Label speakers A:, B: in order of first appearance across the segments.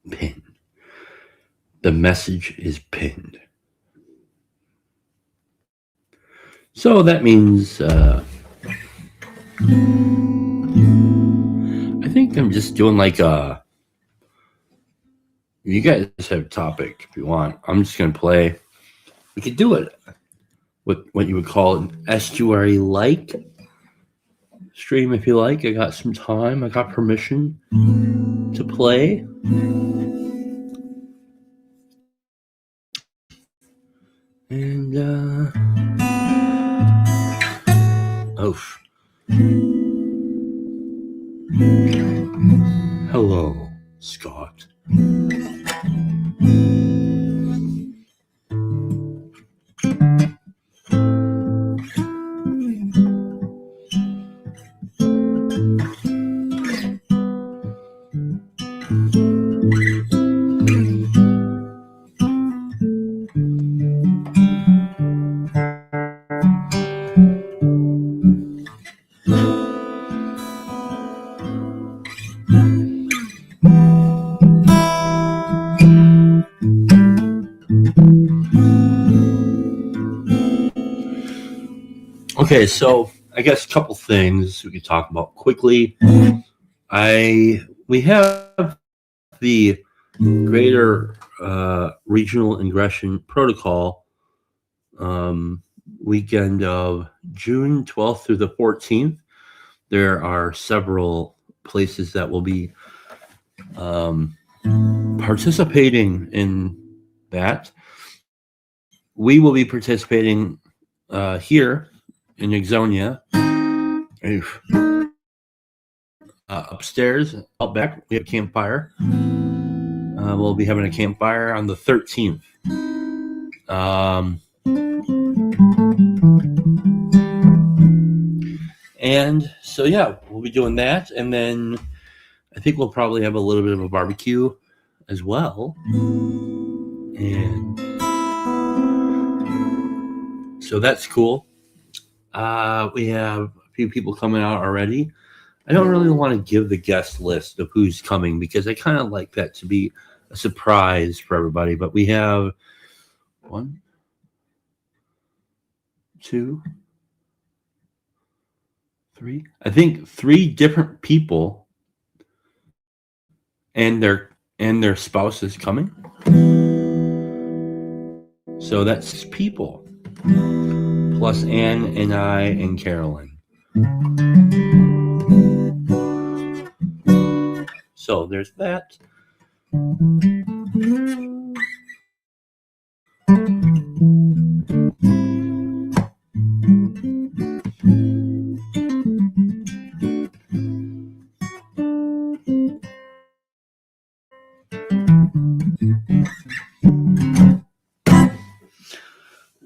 A: Pin. The message is pinned. So that means I think I'm just doing like a. You guys have a topic if you want. I'm just gonna play. We could do it with what you would call an estuary like stream if you like. I got some time. I got permission to play. And oh, hello, Scott. Okay, so I guess a couple things we could talk about quickly. We have the Greater Regional Ingression Protocol weekend of June 12th through the 14th. There are several places that will be participating in that. We will be participating here in Ixonia. Upstairs, out back, we have a campfire. We'll be having a campfire on the 13th. And so, yeah, we'll be doing that. And then I think we'll probably have a little bit of a barbecue as well. And so that's cool. We have a few people coming out already. I don't really want to give the guest list of who's coming because I kind of like that to be a surprise for everybody. But we have 1, 2, 3. I think 3 different people and their spouses coming. So that's people plus Ann and I and Carolyn. So there's that.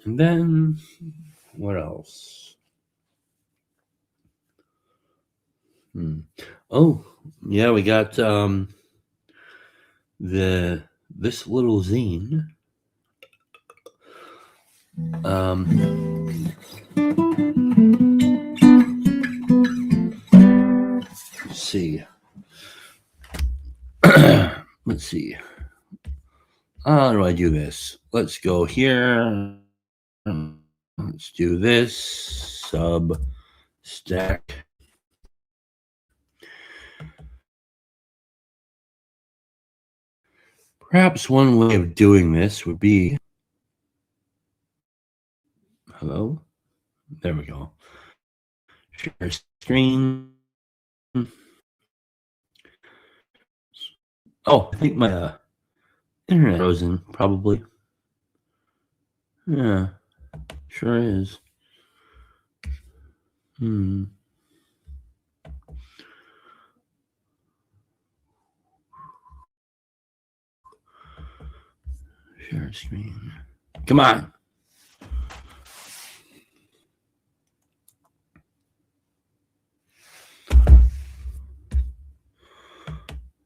A: And then what else? Oh, yeah, we got this little zine. Let's see. Let's see. How do I do this? Let's go here. Let's do this. Substack. Perhaps one way of doing this would be. Hello? There we go. Share screen. Oh, I think my internet frozen, probably. Yeah, sure is. Share screen. Come on.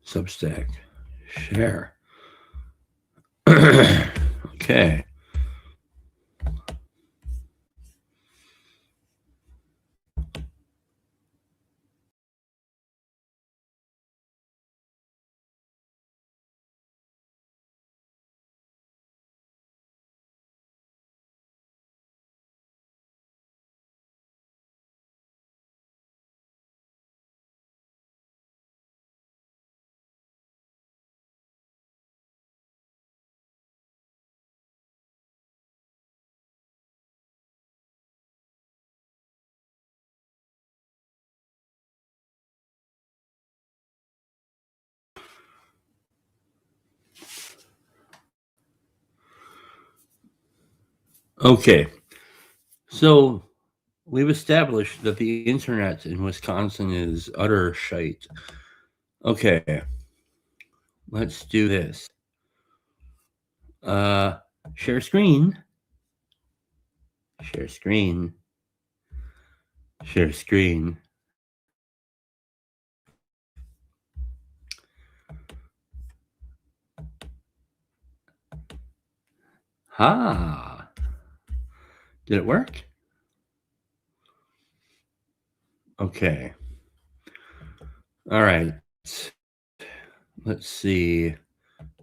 A: Substack. Share. Okay. Okay, so we've established that the internet in Wisconsin is utter shite. Okay, let's do this. Uh, share screen. Share screen. Share screen. Ha! Did it work? Okay. All right. Let's see.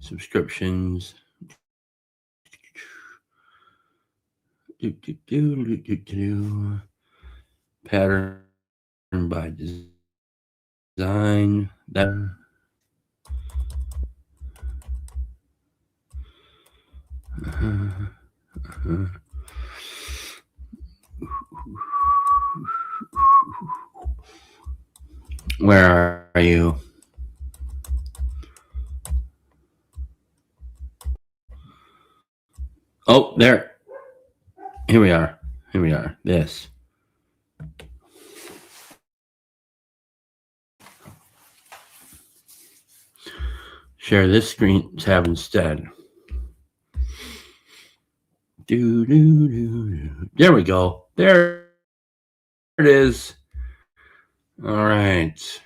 A: Subscriptions. Pattern by design. That. Where are you? Oh, there. Here we are. Here we are. This. Share this screen tab instead. There we go. There it is. All right.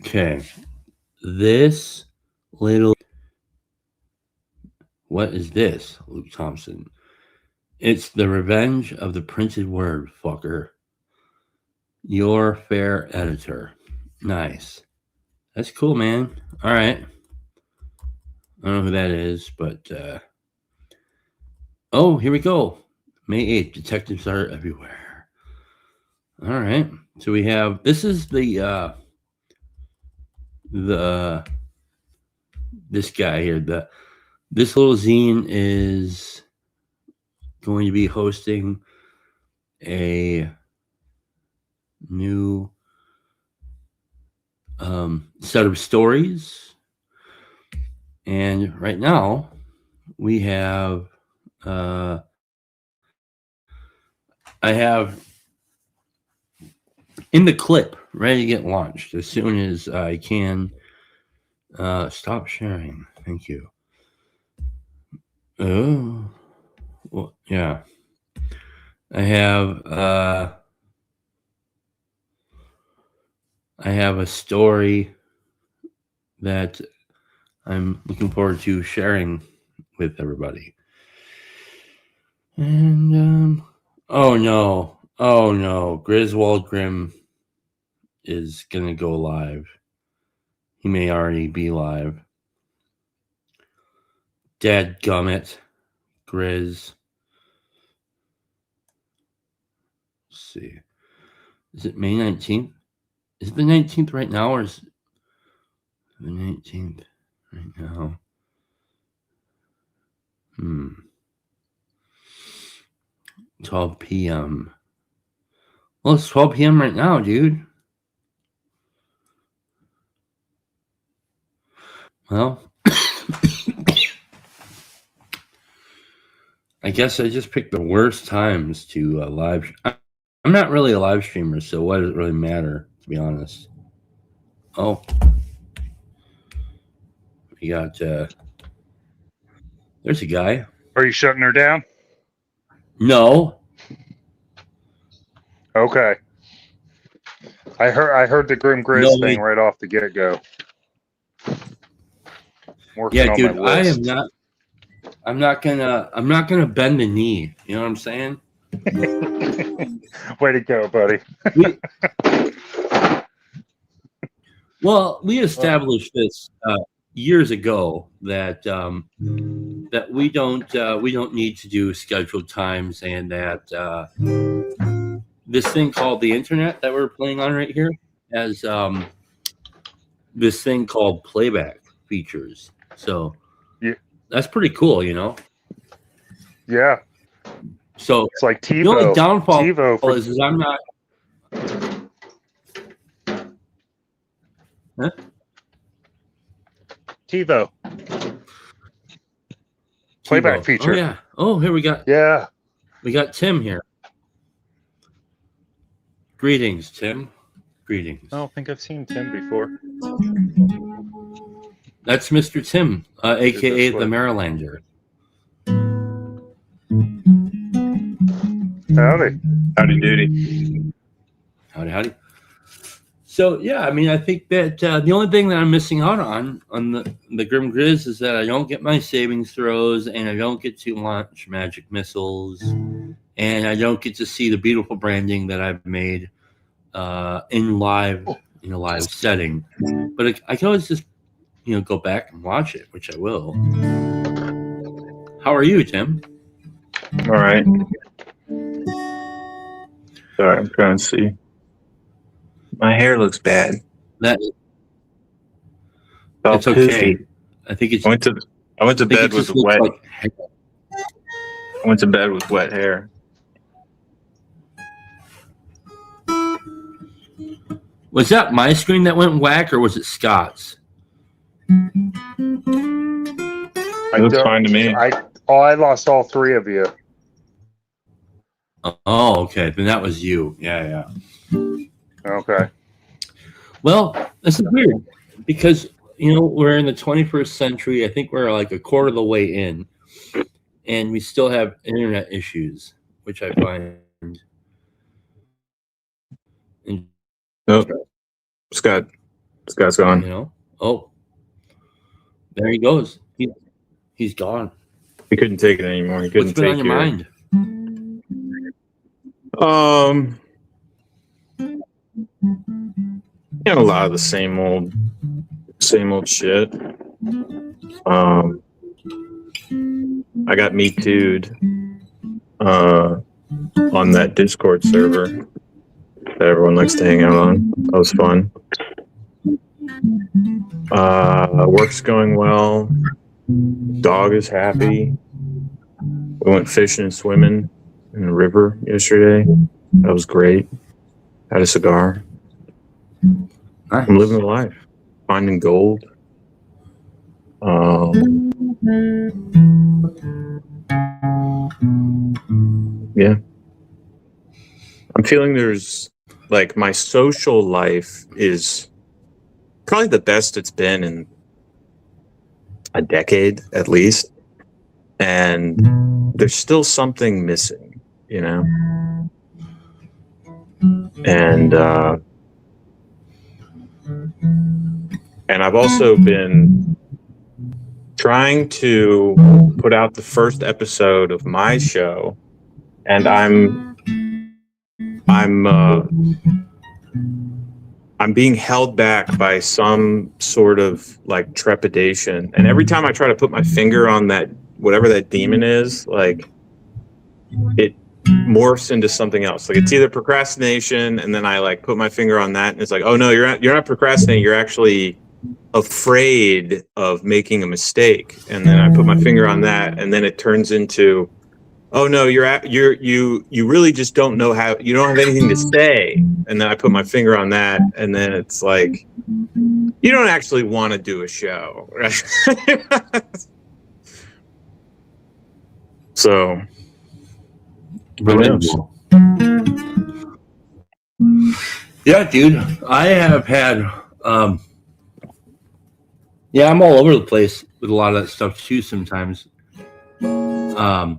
A: Okay. This little. What is this, Luke Thompson? It's the revenge of the printed word, fucker. Your fair editor. Nice. That's cool, man. All right. I don't know who that is, but oh, here we go. May 8th, detectives are everywhere. All right. So we have this is the this guy here. This little zine is going to be hosting a new set of stories. And right now we have I have in the clip ready to get launched as soon as I can. Stop sharing. Thank you. Oh, well, yeah. I have a story that I'm looking forward to sharing with everybody. And oh no, Griswold Grimm is gonna go live. He may already be live. Dadgummit, Grizz. Let's see. Is it May 19th? Is it the 19th right now, or is it the 19th right now? 12 p.m. Well, it's 12 p.m. right now, dude. Well, I guess I just picked the worst times to live. I'm not really a live streamer, so what does it really matter, to be honest? Oh, we got. There's a guy.
B: Are you shutting her down?
A: No.
B: Okay. I heard the Grim Grizz thing right off the get go. Working on
A: dude,
B: my list.
A: I'm not gonna bend the knee. You know what I'm saying?
B: Way to go, buddy.
A: We established this years ago that that we don't need to do scheduled times, and that this thing called the internet that we're playing on right here has this thing called playback features. So
B: yeah,
A: that's pretty cool, you know.
B: Yeah.
A: So
B: it's like TiVo.
A: The only downfall
B: TiVo
A: is I'm not. Huh?
B: TiVo. playback
A: Tebow.
B: feature.
A: Oh yeah. Oh, here we got Tim here. Greetings, Tim. Greetings.
B: I don't think I've seen Tim before.
A: That's Mr. Tim, aka
B: this
A: the
B: way.
A: Marylander.
B: Howdy.
C: Howdy doody.
A: Howdy. So yeah, I mean, I think that the only thing that I'm missing out on the Grim Grizz is that I don't get my savings throws, and I don't get to launch magic missiles, and I don't get to see the beautiful branding that I've made in a live setting. But I can always just go back and watch it, which I will. How are you, Tim?
C: All right. Sorry, I'm trying to see. My hair looks bad.
A: It's
C: All
A: okay.
C: poofy.
A: I think it's.
C: I went to bed with wet. I went to bed with wet hair.
A: Was that my screen that went whack, or was it Scott's?
C: It looks fine to me.
B: I lost all three of you.
A: Oh, okay. Then that was you. Yeah.
B: Okay.
A: Well, this is weird because we're in the 21st century. I think we're like a quarter of the way in, and we still have internet issues, which I find.
C: Oh, Scott's gone.
A: Oh, there he goes. He's gone.
C: He couldn't take it anymore. He couldn't
A: What's been on your mind?
C: A lot of the same old shit. I got Me Too'd on that Discord server that everyone likes to hang out on. That was fun. Work's going well. Dog is happy. We went fishing and swimming in the river yesterday. That was great. Had a cigar.
A: Nice.
C: I'm living the life. Finding gold. Yeah. I'm feeling there's like my social life is probably the best it's been in a decade at least. And there's still something missing, And I've also been trying to put out the first episode of my show, and I'm being held back by some sort of like trepidation. And every time I try to put my finger on that, whatever that demon is, like it morphs into something else. Like it's either procrastination, and then I like put my finger on that, and it's like, oh no, you're not procrastinating. You're actually afraid of making a mistake. And then I put my finger on that, and then it turns into, oh no, you really just don't know how. You don't have anything to say. And then I put my finger on that, and then it's like, you don't actually want to do a show, right? So.
A: Yeah, dude. I have had I'm all over the place with a lot of that stuff too sometimes. I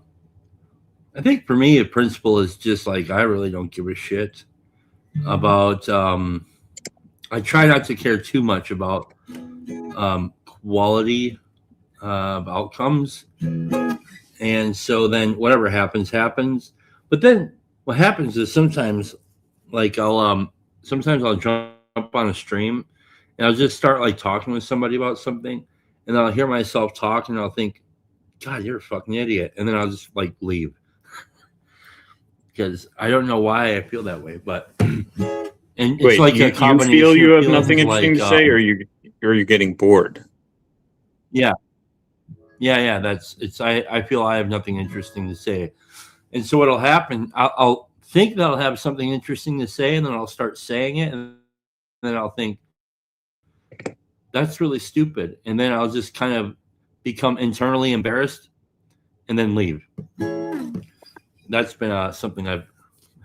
A: think for me, a principle is just like I really don't give a shit about I try not to care too much about quality of outcomes. And so then whatever happens. But then what happens is sometimes like I'll jump on a stream and I'll just start like talking with somebody about something, and I'll hear myself talk and I'll think, God, you're a fucking idiot. And then I'll just like leave. Because I don't know why I feel that way, but and it's
C: wait,
A: like
C: you feel you have nothing interesting to say, or you're getting bored?
A: Yeah. That's it's. I feel I have nothing interesting to say, and so what'll happen? I'll think that I'll have something interesting to say, and then I'll start saying it, and then I'll think that's really stupid, and then I'll just kind of become internally embarrassed, and then leave. That's been something I've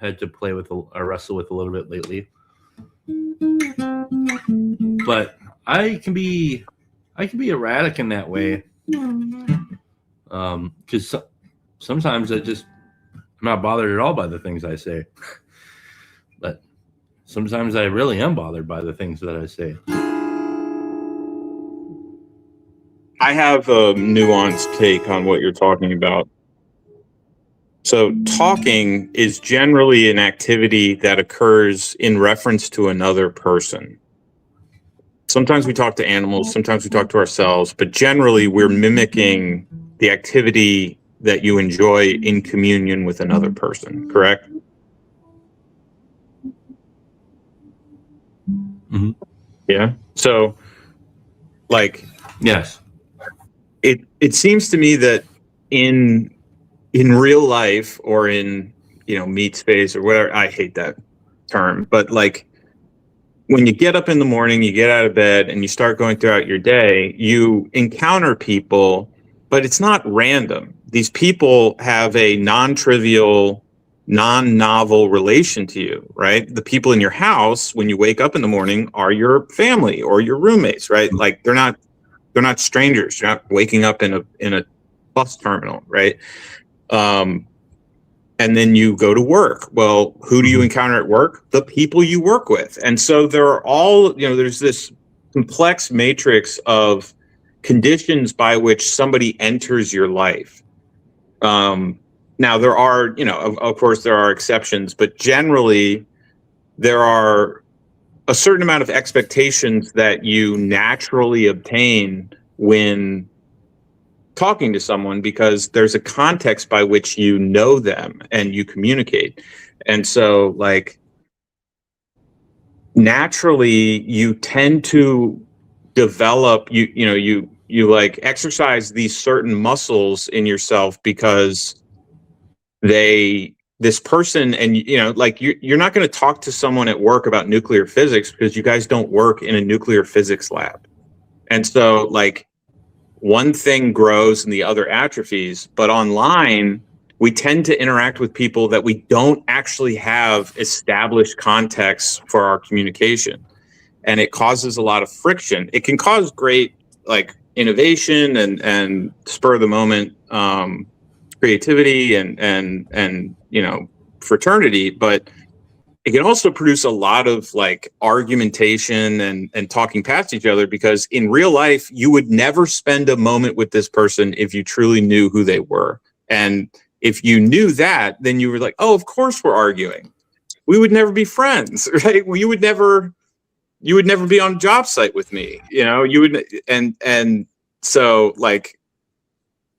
A: had to play with or wrestle with a little bit lately. But I can be erratic in that way, because sometimes I'm not bothered at all by the things I say, but sometimes I really am bothered by the things that I say.
C: I have a nuanced take on what you're talking about. So talking is generally an activity that occurs in reference to another person. Sometimes we talk to animals, sometimes we talk to ourselves, but generally we're mimicking the activity that you enjoy in communion with another person, correct?
A: Mm-hmm.
C: Yeah. So, like,
A: yes,
C: it seems to me that in real life or in meat space or whatever, I hate that term, but like when you get up in the morning, you get out of bed and you start going throughout your day, you encounter people, but it's not random. These people have a non-trivial, non-novel relation to you, right? The people in your house when you wake up in the morning are your family or your roommates, right? Like they're not strangers. You're not waking up in a bus terminal, right? And then you go to work. Well, who do you encounter at work? The people you work with. And so there are all, there's this complex matrix of conditions by which somebody enters your life. Now there are, of course there are exceptions, but generally there are a certain amount of expectations that you naturally obtain when talking to someone, because there's a context by which you know them and you communicate. And so like naturally you tend to develop, you like exercise these certain muscles in yourself because this person, and like you're not going to talk to someone at work about nuclear physics because you guys don't work in a nuclear physics lab. And so like one thing grows and the other atrophies, but online we tend to interact with people that we don't actually have established contexts for our communication, and it causes a lot of friction. It can cause great like innovation and spur of the moment creativity and fraternity, but it can also produce a lot of like argumentation and talking past each other, because in real life you would never spend a moment with this person if you truly knew who they were. And if you knew that, then you were like, oh, of course we're arguing. We would never be friends, right? Well, you would never be on a job site with me, you would. And so like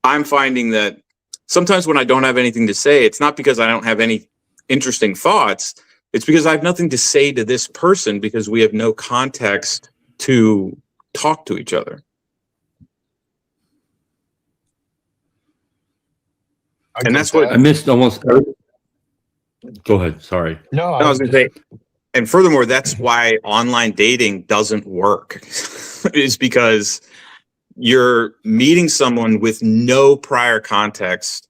C: I'm finding that sometimes when I don't have anything to say, it's not because I don't have any interesting thoughts. It's because I have nothing to say to this person because we have no context to talk to each other. And that's what
A: I missed almost. Go ahead. Sorry.
C: No, I was going to say, and furthermore, that's why online dating doesn't work. Is because you're meeting someone with no prior context.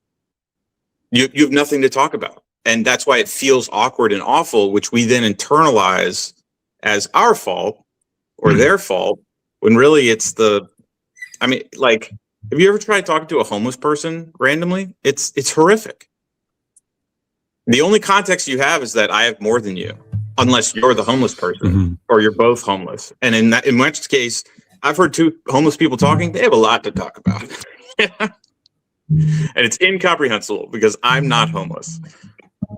C: You have nothing to talk about. And that's why it feels awkward and awful, which we then internalize as our fault or their fault, when really it's like, have you ever tried talking to a homeless person randomly? It's horrific. The only context you have is that I have more than you, unless you're the homeless person or you're both homeless. And in which case, I've heard two homeless people talking. They have a lot to talk about. And it's incomprehensible because I'm not homeless.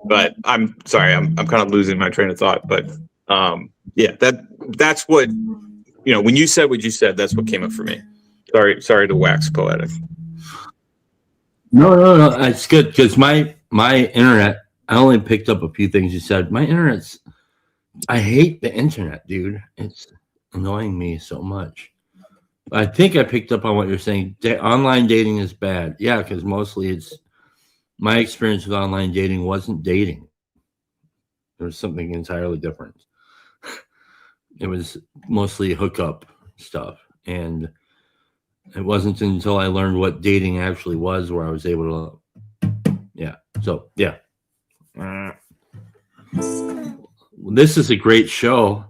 C: But I'm sorry, I'm kind of losing my train of thought. But yeah, that's what, when you said what you said, that's what came up for me. Sorry to wax poetic.
A: No, it's good because my internet, I only picked up a few things you said. My internet's, I hate the internet, dude. It's annoying me so much. I think I picked up on what you're saying. Online dating is bad. Yeah, because mostly it's, my experience with online dating wasn't dating. It was something entirely different. It was mostly hookup stuff. And It wasn't until I learned what dating actually was where I was able to, yeah. So, yeah. This is a great show.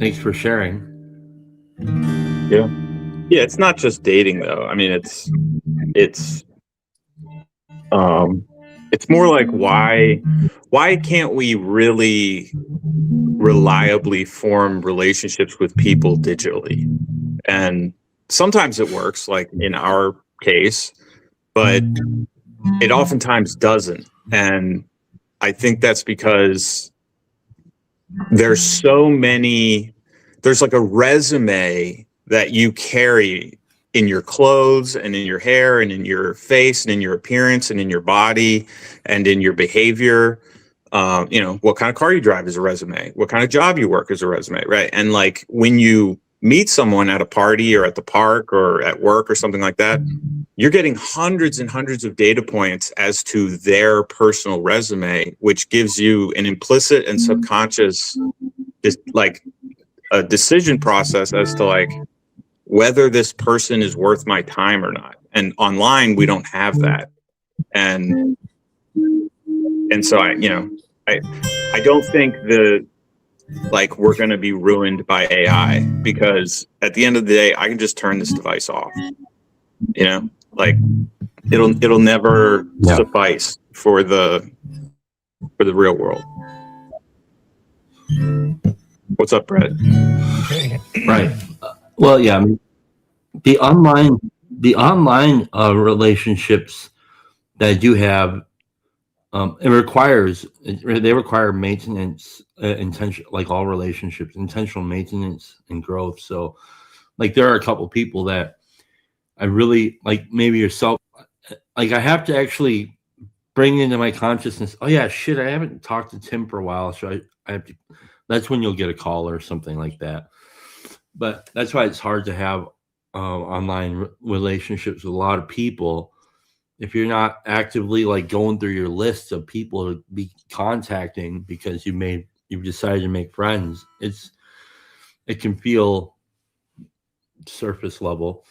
A: Thanks for sharing.
C: Yeah. Yeah, it's not just dating though. I mean, it's more like why can't we really reliably form relationships with people digitally? And sometimes it works, like in our case, but it oftentimes doesn't. And I think that's because there's like a resume that you carry in your clothes and in your hair and in your face and in your appearance and in your body and in your behavior. What kind of car you drive is a resume. What kind of job you work is a resume, right? And like when you meet someone at a party or at the park or at work or something like that, you're getting hundreds and hundreds of data points as to their personal resume, which gives you an implicit and subconscious like a decision process as to like whether this person is worth my time or not. And online we don't have that. And so I don't think we're going to be ruined by AI, because at the end of the day, I can just turn this device off. Like it'll never suffice for the real world. What's up, Brett?
A: Right. Well, yeah. I mean, the online relationships that I do have, they require maintenance, intention, like all relationships, intentional maintenance and growth. So, like, there are a couple people that I really like, maybe yourself. Like, I have to actually bring into my consciousness, oh yeah, shit, I haven't talked to Tim for a while, so I have to. That's when you'll get a call or something like that. But that's why it's hard to have online relationships with a lot of people if you're not actively like going through your list of people to be contacting because you've decided to make friends. It can feel surface level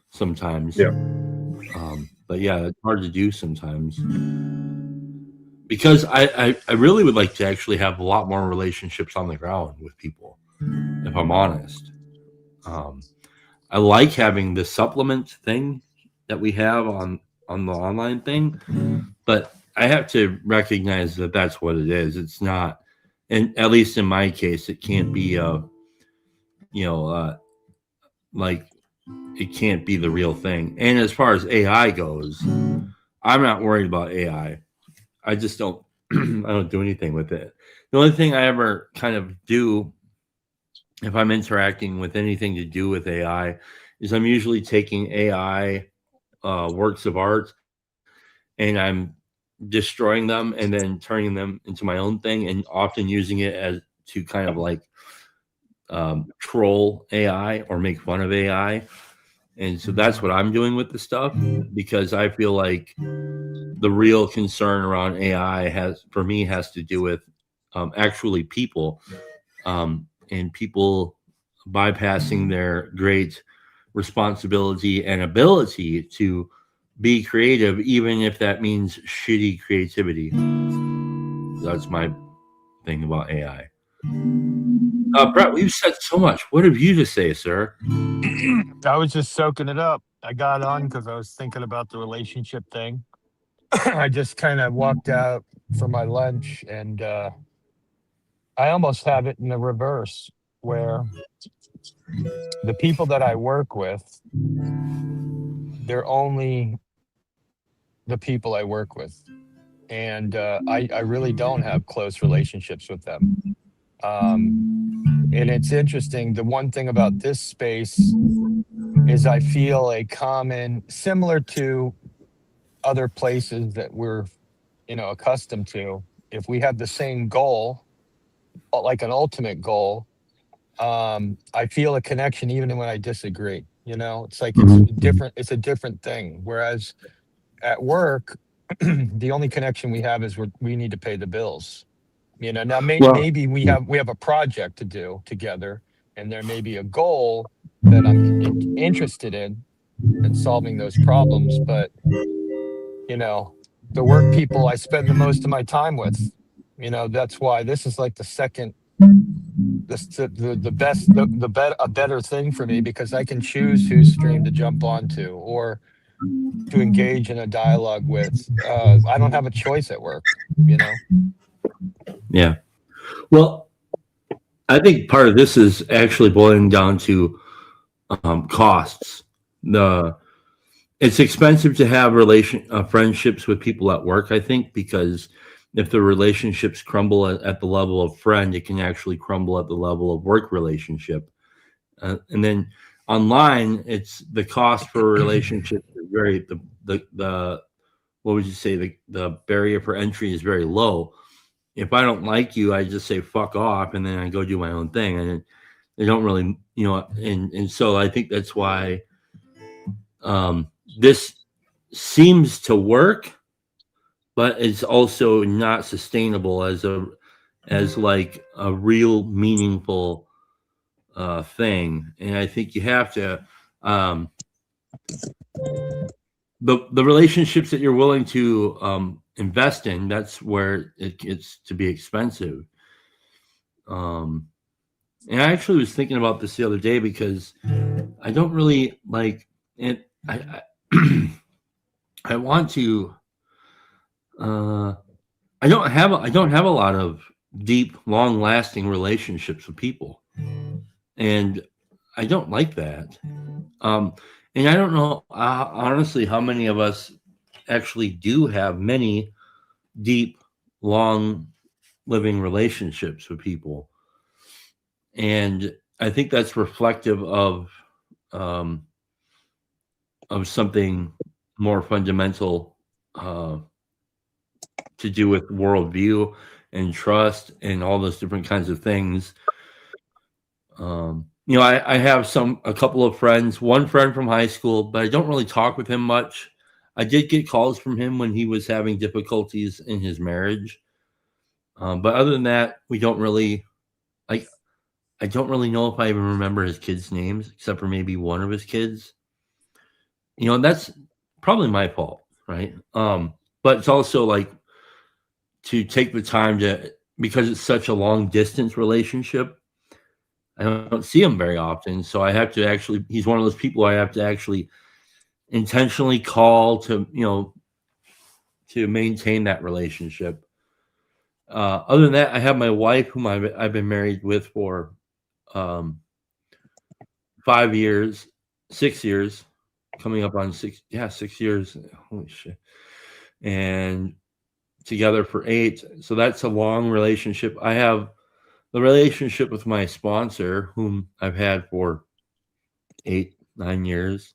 A: sometimes.
C: Yeah.
A: But yeah, it's hard to do sometimes. Because I really would like to actually have a lot more relationships on the ground with people, if I'm honest. I like having the supplement thing that we have on the online thing, but I have to recognize that that's what it is. It's not, and at least in my case, it can't be like it can't be the real thing. And as far as AI goes, I'm not worried about AI. I just don't I don't do anything with it. The only thing I ever kind of do if I'm interacting with anything to do with AI is I'm usually taking AI works of art and I'm destroying them and then turning them into my own thing, and often using it as to kind of like troll AI or make fun of AI. And so that's what I'm doing with the stuff, because I feel like the real concern around AI has to do with actually people, and people bypassing their great responsibility and ability to be creative, even if that means shitty creativity. That's my thing about AI. Brett, we've said so much. What have you to say, sir?
D: I was just soaking it up. I got on because I was thinking about the relationship thing. I just kind of walked out for my lunch, and I almost have it in the reverse, where the people that I work with, they're only the people I work with. And I really don't have close relationships with them. And it's interesting. The one thing about this space is I feel similar to other places that we're, accustomed to. If we have the same goal, like an ultimate goal, I feel a connection even when I disagree. It's like it's different. It's a different thing. Whereas at work, the only connection we have is we need to pay the bills. Now maybe we have a project to do together, and there may be a goal that I'm interested in solving those problems. But, the work people I spend the most of my time with, that's why this is like the second, the best, a better thing for me, because I can choose whose stream to jump onto or to engage in a dialogue with. I don't have a choice at work,
A: Yeah. Well, I think part of this is actually boiling down to costs. It's expensive to have friendships with people at work, I think, because if the relationships crumble at the level of friend, it can actually crumble at the level of work relationship. And then online, it's the cost for a relationship is very the what would you say, the barrier for entry is very low. If I don't like you, I just say fuck off, and then I go do my own thing, and they don't really, and so I think that's why this seems to work, but it's also not sustainable as like a real meaningful thing. And I think you have to the relationships that you're willing to invest in, that's where it gets to be expensive. And I actually was thinking about this the other day because I don't really like it. I want to. I don't have a lot of deep, long-lasting relationships with people, and I don't like that. And I don't know honestly how many of us actually do have many deep, long living relationships with people. And I think that's reflective of something more fundamental to do with worldview and trust and all those different kinds of things. I have a couple of friends, one friend from high school, but I don't really talk with him much. I did get calls from him when he was having difficulties in his marriage. But other than that, we don't really I don't really know if I even remember his kids' names, except for maybe one of his kids. That's probably my fault, right? But it's also like to take the time because it's such a long distance relationship. I don't see him very often, so I have to he's one of those people I have to actually intentionally call to maintain that relationship. Other than that, I have my wife, whom I've been married with for 5 years, 6 years, coming up on 6 years. Holy shit. And together for 8. So that's a long relationship. I have the relationship with my sponsor, whom I've had for 8-9 years.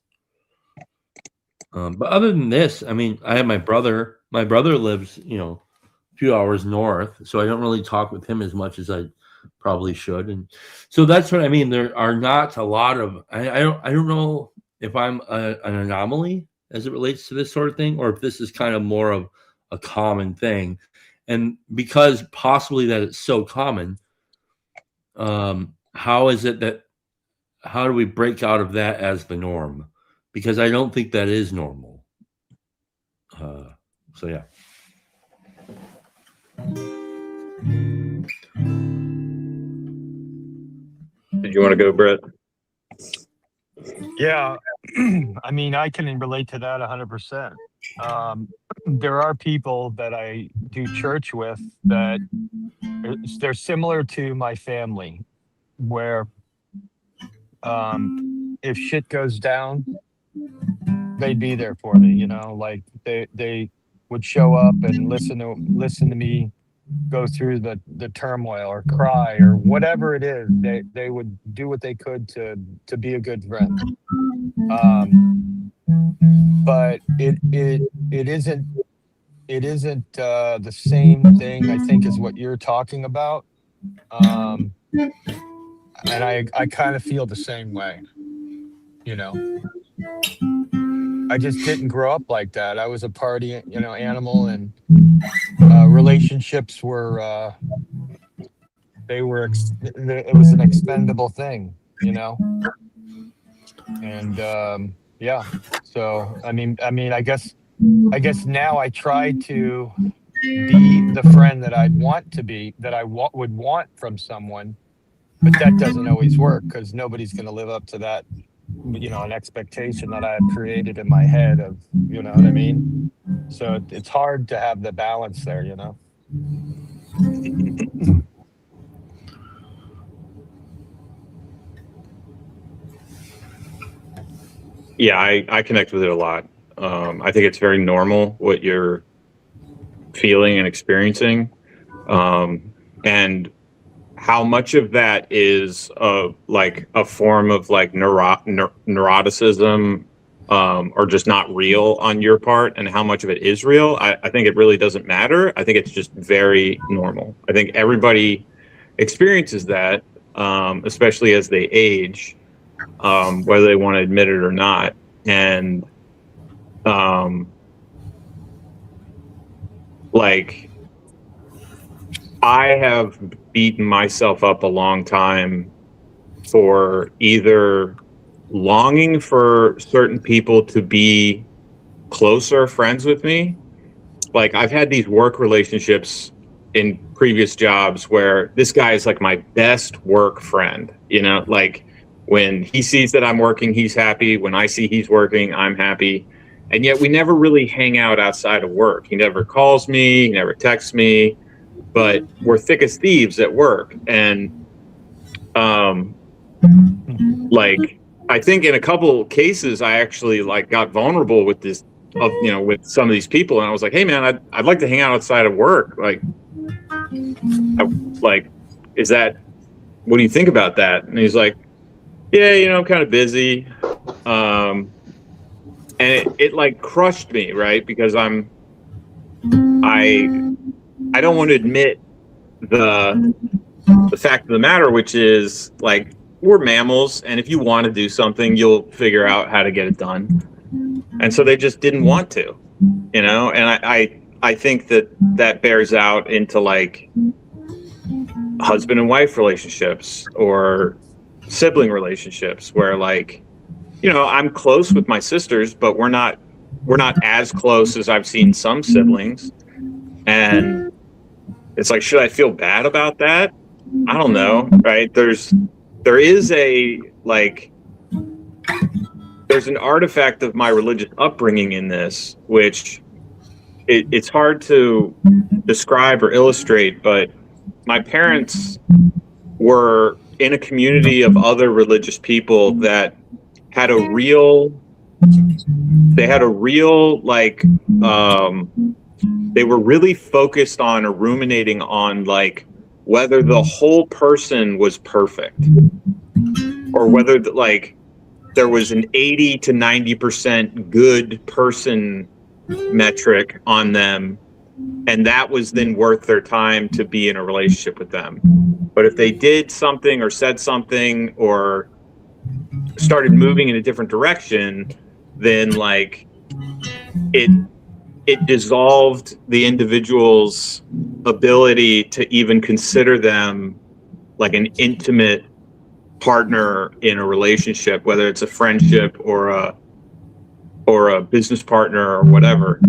A: But other than this, I mean, I have my brother. My brother lives, a few hours north, so I don't really talk with him as much as I probably should. And so that's what I mean. There are not a lot of. I don't know if I'm an anomaly as it relates to this sort of thing, or if this is kind of more of a common thing. And because possibly that it's so common, how do we break out of that as the norm? Because I don't think that is normal. So yeah.
C: Did you want to go, Brett?
D: Yeah. I mean, I can relate to that 100%. There are people that I do church with that they're similar to my family, where if shit goes down, they'd be there for me, like they would show up and listen to me go through the turmoil or cry or whatever it is. They would do what they could to be a good friend. But it isn't the same thing, I think, as what you're talking about. And I kind of feel the same way. I just didn't grow up like that. I was a party, animal, and relationships were it was an expendable thing, and yeah. So I mean, I guess now I try to be the friend that I'd want to be, that would want from someone, but that doesn't always work because nobody's going to live up to that, an expectation that I have created in my head of, you know what I mean? So it's hard to have the balance there,
C: Yeah, I connect with it a lot. I think it's very normal what you're feeling and experiencing, and how much of that is like a form of like neuroticism, or just not real on your part, and how much of it is real. I think it really doesn't matter. I think it's just very normal. I think everybody experiences that, especially as they age, whether they want to admit it or not. And like, I have beaten myself up a long time for either longing for certain people to be closer friends with me. Like, I've had these work relationships in previous jobs where this guy is like my best work friend, like when he sees that I'm working, he's happy. When I see he's working, I'm happy. And yet we never really hang out outside of work. He never calls me, he never texts me, but we're thick as thieves at work. And like, I think in a couple cases I actually like got vulnerable with this, with some of these people, and I was like, hey man, I'd like to hang out outside of work. Like, is that, what do you think about that? And he's like, yeah, I'm kind of busy. And it like crushed me, right? Because I don't want to admit the fact of the matter, which is like, we're mammals, and if you want to do something, you'll figure out how to get it done. And so they just didn't want to, and I think that bears out into like husband and wife relationships or sibling relationships where, like, I'm close with my sisters, but we're not as close as I've seen some siblings. And it's like, should I feel bad about that? I don't know, right? There's an artifact of my religious upbringing in this, which it's hard to describe or illustrate, but my parents were in a community of other religious people that had a real like, they were really focused on or ruminating on like whether the whole person was perfect, or whether like there was an 80 to 90% good person metric on them, and that was then worth their time to be in a relationship with them. But if they did something or said something or started moving in a different direction, then like it dissolved the individual's ability to even consider them like an intimate partner in a relationship, whether it's a friendship or a business partner or whatever.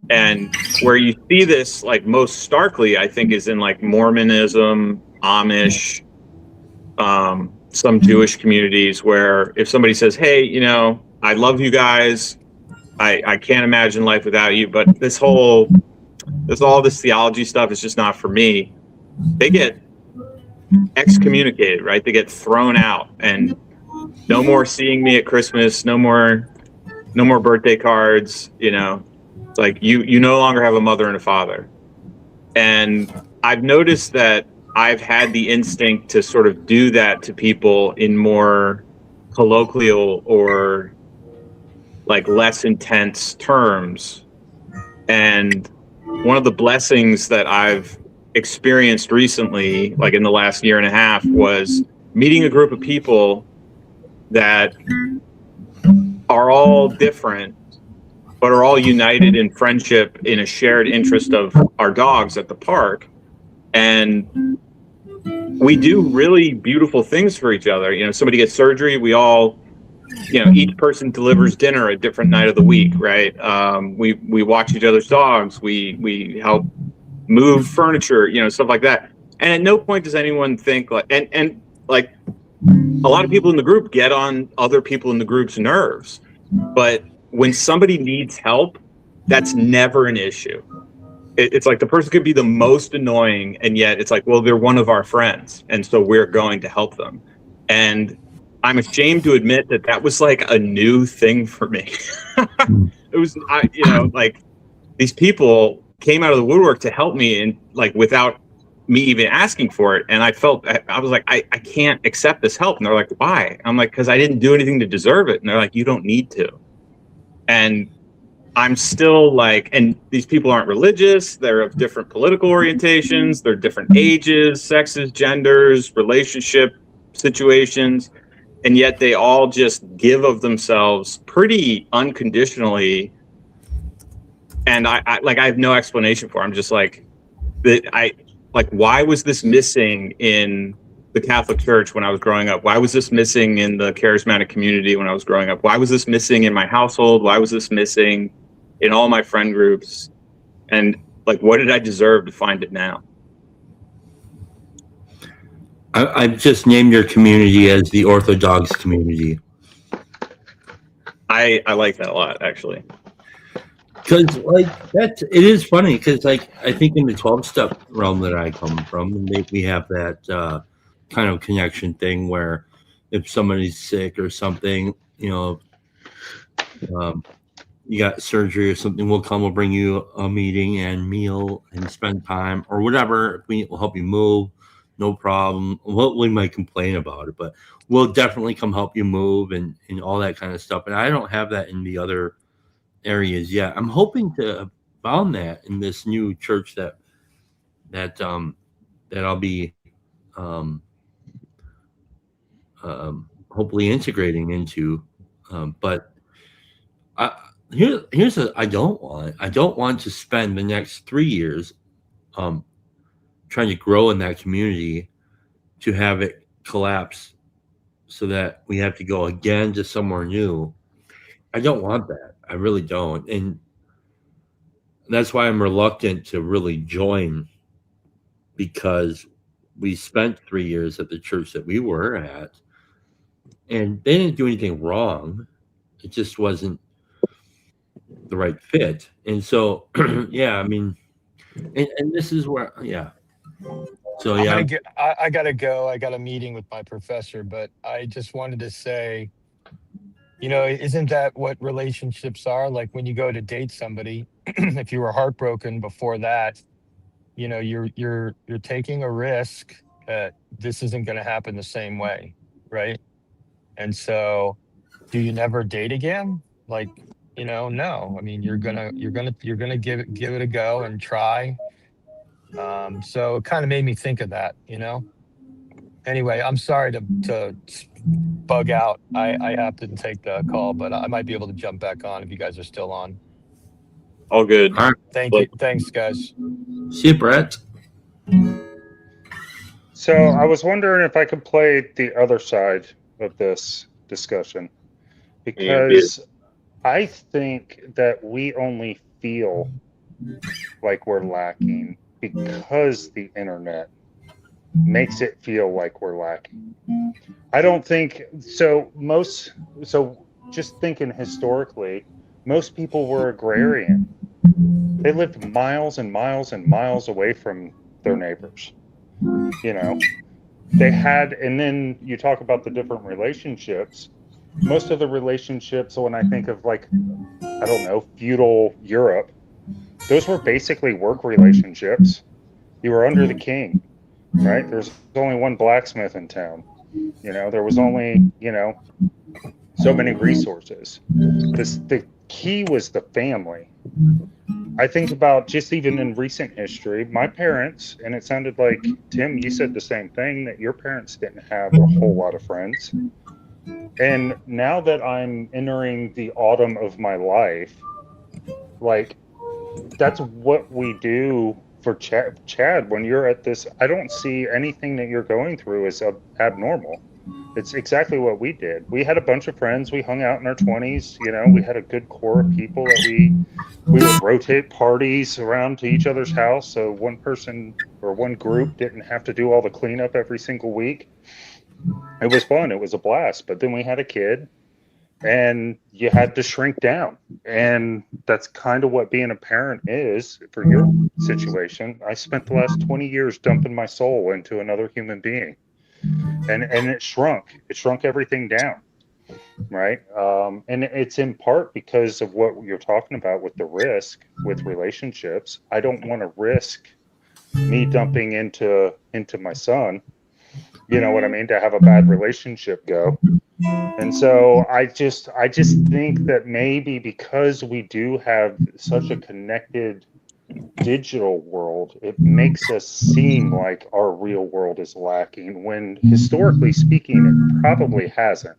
C: And where you see this like most starkly, I think, is in like Mormonism, Amish, some Jewish communities, where if somebody says, hey, I love you guys, I can't imagine life without you, but all this theology stuff is just not for me, they get excommunicated, right? They get thrown out, and no more seeing me at Christmas, no more birthday cards. It's like you no longer have a mother and a father. And I've noticed that I've had the instinct to sort of do that to people in more colloquial or like less intense terms. And one of the blessings that I've experienced recently, like in the last year and a half, was meeting a group of people that are all different, but are all united in friendship in a shared interest of our dogs at the park. And we do really beautiful things for each other. You know, somebody gets surgery, we all, you know, each person delivers dinner a different night of the week, right? We watch each other's dogs. We help move furniture, you know, stuff like that. And at no point does anyone think like, and like a lot of people in the group get on other people in the group's nerves. But when somebody needs help, that's never an issue. It's like the person could be the most annoying, and yet it's like, well, they're one of our friends, and so we're going to help them. And I'm ashamed to admit that that was like a new thing for me. It was, you know, like these people came out of the woodwork to help me, and like without me even asking for it. And I felt, I was like, I can't accept this help. And they're like, why? I'm like, because I didn't do anything to deserve it. And they're like, you don't need to. And I'm still like, and these people aren't religious. They're of different political orientations. They're different ages, sexes, genders, relationship situations. And yet they all just give of themselves pretty unconditionally. And I have no explanation for it. I'm just like, why was this missing in the Catholic Church when I was growing up? Why was this missing in the charismatic community when I was growing up? Why was this missing in my household? Why was this missing in all my friend groups? And like, what did I deserve to find it now?
A: I've just named your community as the Orthodox community.
C: I like that a lot, actually.
A: Because like it is funny because like I think in the 12-step realm that I come from, we have that kind of connection thing where if somebody's sick or something, you know, you got surgery or something, we'll bring you a meeting and meal and spend time or whatever. We'll help you move, no problem. We might complain about it, but we'll definitely come help you move and all that kind of stuff. And I don't have that in the other areas yet. I'm hoping to found that in this new church that I'll be hopefully integrating into. But here's a I don't want to spend the next 3 years trying to grow in that community to have it collapse so that we have to go again to somewhere new. I don't want that. I really don't. And that's why I'm reluctant to really join, because we spent 3 years at the church that we were at and they didn't do anything wrong. It just wasn't the right fit. And so, yeah, I mean, and this is where, yeah. So, yeah.
D: I gotta go. I got a meeting with my professor, but I just wanted to say, you know, isn't that what relationships are? Like when you go to date somebody, if you were heartbroken before that, you know, you're taking a risk that this isn't going to happen the same way, right? And so, do you never date again? Like, you know, no. I mean, you're gonna give it a go and try. So it kind of made me think of that, you know. Anyway, I'm sorry to bug out. I have to take the call, but I might be able to jump back on if you guys are still on.
C: All good.
A: All right.
D: Thank you. Thanks, guys.
A: See you, Brett.
B: So I was wondering if I could play the other side of this discussion, because I think that we only feel like we're lacking because the internet makes it feel like we're lacking. I don't think so. Just thinking historically, most people were agrarian. They lived miles and miles and miles away from their neighbors. You know, they had, and then you talk about the different relationships. Most of the relationships, when I think of like, I don't know, feudal Europe, those were basically work relationships. You were under the king, right? There was only one blacksmith in town. You know, there was only, you know, so many resources. The key was the family. I think about just even in recent history, my parents, and it sounded like, Tim, you said the same thing, that your parents didn't have a whole lot of friends. And now that I'm entering the autumn of my life, like, that's what we do for Chad, when you're at this, I don't see anything that you're going through as abnormal. It's exactly what we did. We had a bunch of friends. We hung out in our 20s. You know, we had a good core of people that we would rotate parties around to each other's house, so one person or one group didn't have to do all the cleanup every single week. It was fun. It was a blast. But then we had a kid, and you had to shrink down. And that's kind of what being a parent is for your situation. I spent the last 20 years dumping my soul into another human being, and it shrunk. It shrunk everything down, right? And it's in part because of what you're talking about with the risk with relationships. I don't want to risk me dumping into my son, you know what I mean, to have a bad relationship go. And so I just think that maybe because we do have such a connected digital world, it makes us seem like our real world is lacking when historically speaking it probably hasn't.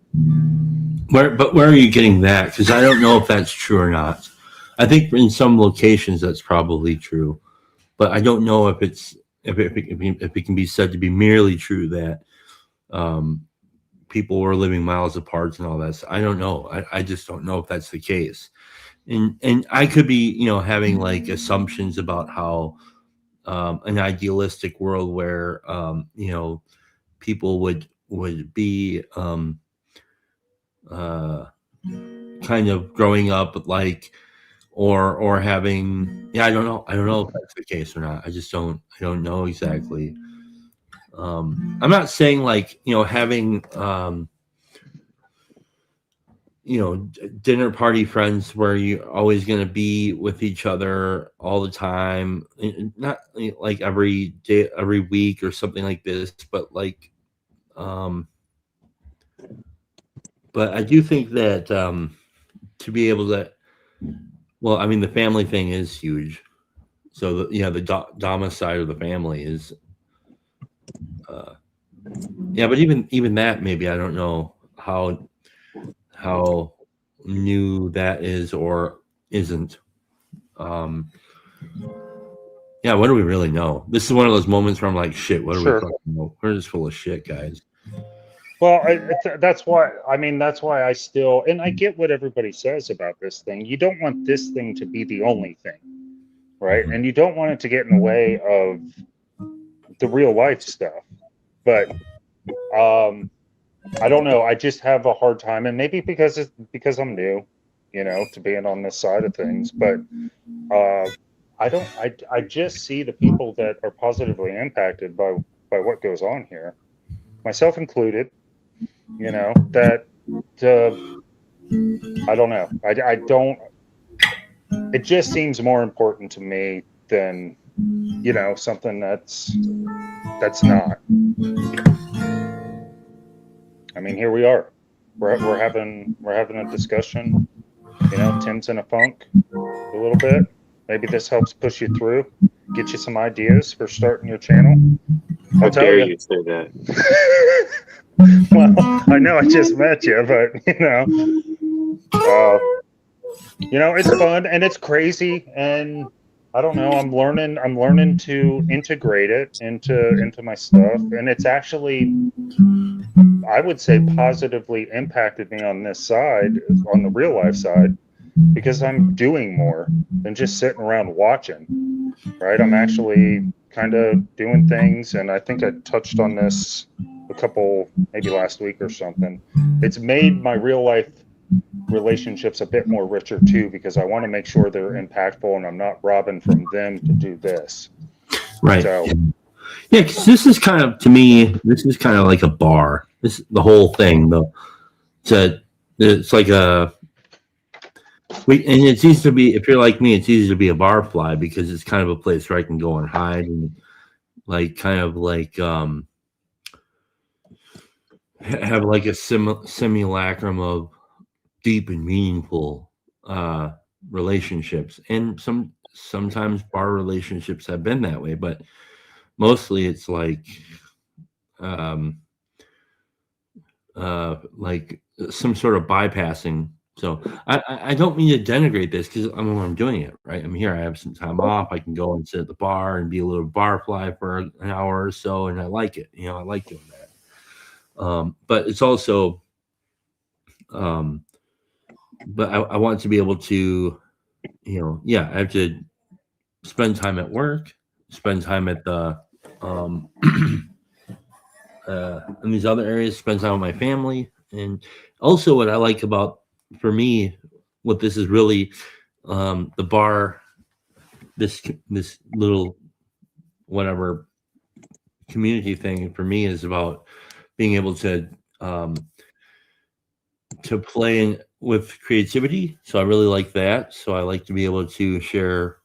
A: But where are you getting that? Because I don't know if that's true or not. I think in some locations that's probably true, but I don't know if it can be said to be merely true that people were living miles apart and all that. So I don't know. I just don't know if that's the case. And I could be, you know, having like assumptions about how an idealistic world where you know, people would be kind of growing up like or having, yeah, I don't know if that's the case or not. I don't know exactly. I'm not saying like, you know, having you know, dinner party friends where you're always going to be with each other all the time, not like every day, every week or something like this, but like but I do think that to be able to, well, I mean, the family thing is huge. So the, you know, the Dama side of the family is uh yeah, but even that, maybe I don't know how new that is or isn't. Um, yeah, what do we really know? This is one of those moments where I'm like, shit, what are we
B: Sure.
A: talking about? We're just full of shit, guys.
B: Well, that's why, I mean, that's why I still, and I get what everybody says about this thing. You don't want this thing to be the only thing, right?
A: Mhm.
B: And you don't want it to get in the way of the real life stuff. But I don't know. I just have a hard time, and maybe because I'm new, you know, to being on this side of things. But I don't. I just see the people that are positively impacted by what goes on here, myself included. You know that. I don't know. I don't. It just seems more important to me than, you know, something that's not. I mean, here we are. We're having a discussion. You know, Tim's in a funk a little bit. Maybe this helps push you through, get you some ideas for starting your channel.
C: How
B: I'll tell
C: dare
B: you.
C: you say that?
B: Well, I know I just met you, but you know, it's fun and it's crazy, and I don't know. I'm learning to integrate it into my stuff, and it's actually, I would say, positively impacted me on this side, on the real life side, because I'm doing more than just sitting around watching, right? I'm actually kind of doing things, and I think I touched on this a couple, maybe last week or something. It's made my real life relationships a bit more richer too, because I want to make sure they're impactful and I'm not robbing from them to do this.
A: Right.
B: So,
A: yeah, because this is kind of, to me, this is kind of like a bar. The whole thing, though. It's like and it's easy to be, if you're like me, it's easy to be a barfly because it's kind of a place where I can go and hide and like kind of like have like a simulacrum of deep and meaningful relationships. And sometimes bar relationships have been that way, but mostly it's like like some sort of bypassing So I don't mean to denigrate this because I'm doing it, right? I'm here. I have some time off. I can go and sit at the bar and be a little barfly for an hour or so, and I like it. I like doing that. But it's also, but I want to be able to, I have to spend time at work, spend time at the, in these other areas, spend time with my family, and also what I like about, for me, what this is really, the bar, this little whatever community thing for me is about being able to play with creativity. So I really like that. So I like to be able to share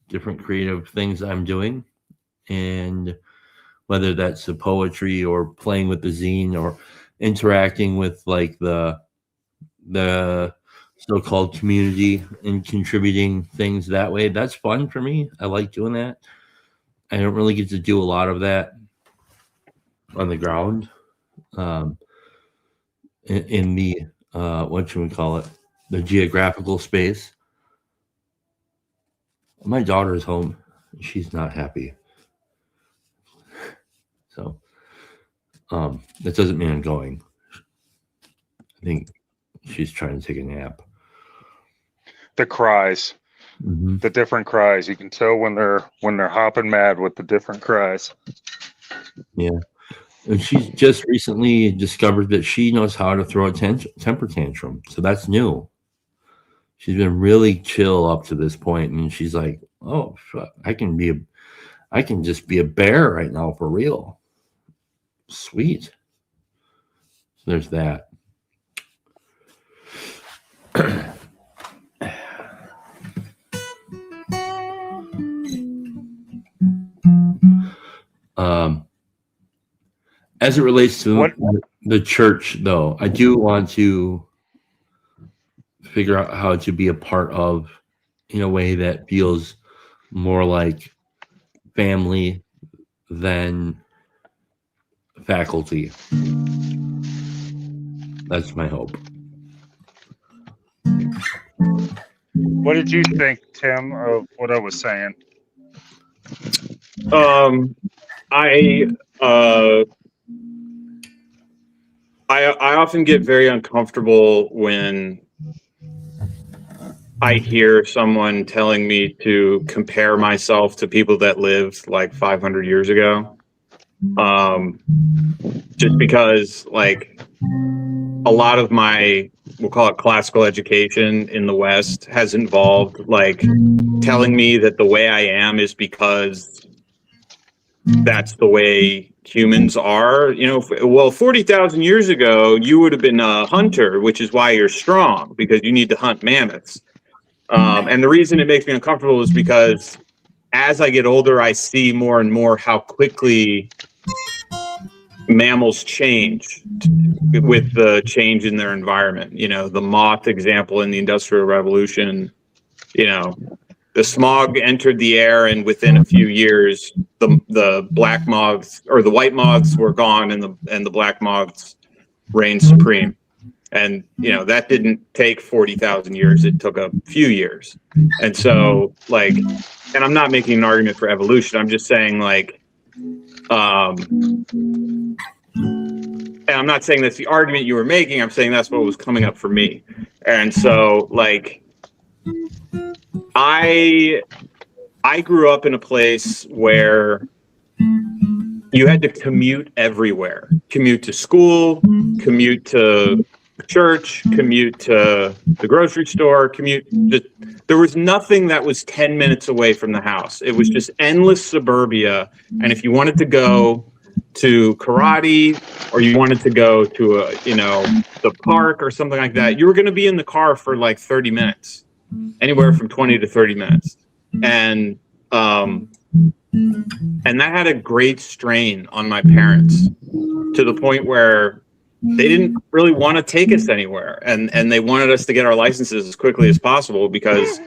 A: different creative things I'm doing, and whether that's the poetry or playing with the zine or interacting with like the so-called community and contributing things that way. That's fun for me. I like doing that. I don't really get to do a lot of that on the ground, in the what should we call it, the geographical space. My daughter's home. She's not happy. So that doesn't mean I'm going. I think she's trying to take a nap.
B: The cries,
A: Mm-hmm.
B: the different cries. You can tell when they're hopping mad with the different cries.
A: Yeah. And she's just recently discovered that she knows how to throw a temper tantrum. So that's new. She's been really chill up to this point, and she's like, "Oh, I can just be a bear right now for real." Sweet. So there's that. As it relates to the church, though, I do want to figure out how to be a part of, in a way that feels more like family than faculty. That's my hope.
B: What did you think, Tim, of what I was saying?
C: I often get very uncomfortable when I hear someone telling me to compare myself to people that lived like 500 years ago. Just because, like, a lot of my, we'll call it classical education in the West has involved like telling me that the way I am is because that's the way humans are. 40,000 years ago, you would have been a hunter, which is why you're strong, because you need to hunt mammoths. And the reason it makes me uncomfortable is because as I get older, I see more and more how quickly mammals change with the change in their environment. The moth example in the Industrial Revolution, the smog entered the air, and within a few years, the black moths or the white moths were gone, and the black moths reigned supreme. And that didn't take 40,000 years; it took a few years. And so, like, and I'm not making an argument for evolution. I'm just saying, like, and I'm not saying that's the argument you were making. I'm saying that's what was coming up for me. And so, like, I grew up in a place where you had to commute everywhere. Commute to school, commute to church, commute to the grocery store, there was nothing that was 10 minutes away from the house. It was just endless suburbia. And if you wanted to go to karate, or you wanted to go to the park or something like that, you were going to be in the car for like 30 minutes, anywhere from 20 to 30 minutes. And that had a great strain on my parents, to the point where they didn't really want to take us anywhere. And they wanted us to get our licenses as quickly as possible, because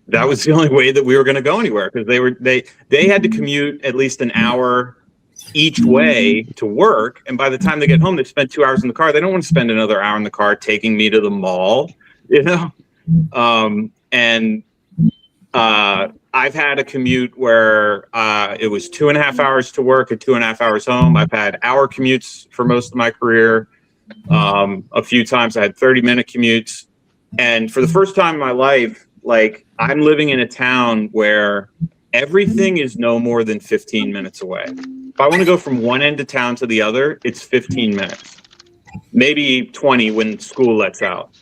C: that was the only way that we were going to go anywhere. Because they had to commute at least an hour each way to work. And by the time they get home, they spent 2 hours in the car. They don't want to spend another hour in the car taking me to the mall. you know? And I've had a commute where it was 2.5 hours to work and 2.5 hours home. I've had hour commutes for most of my career. A few times I had 30-minute commutes. And for the first time in my life, like, I'm living in a town where everything is no more than 15 minutes away. If I want to go from one end of town to the other, it's 15 minutes, maybe 20 when school lets out.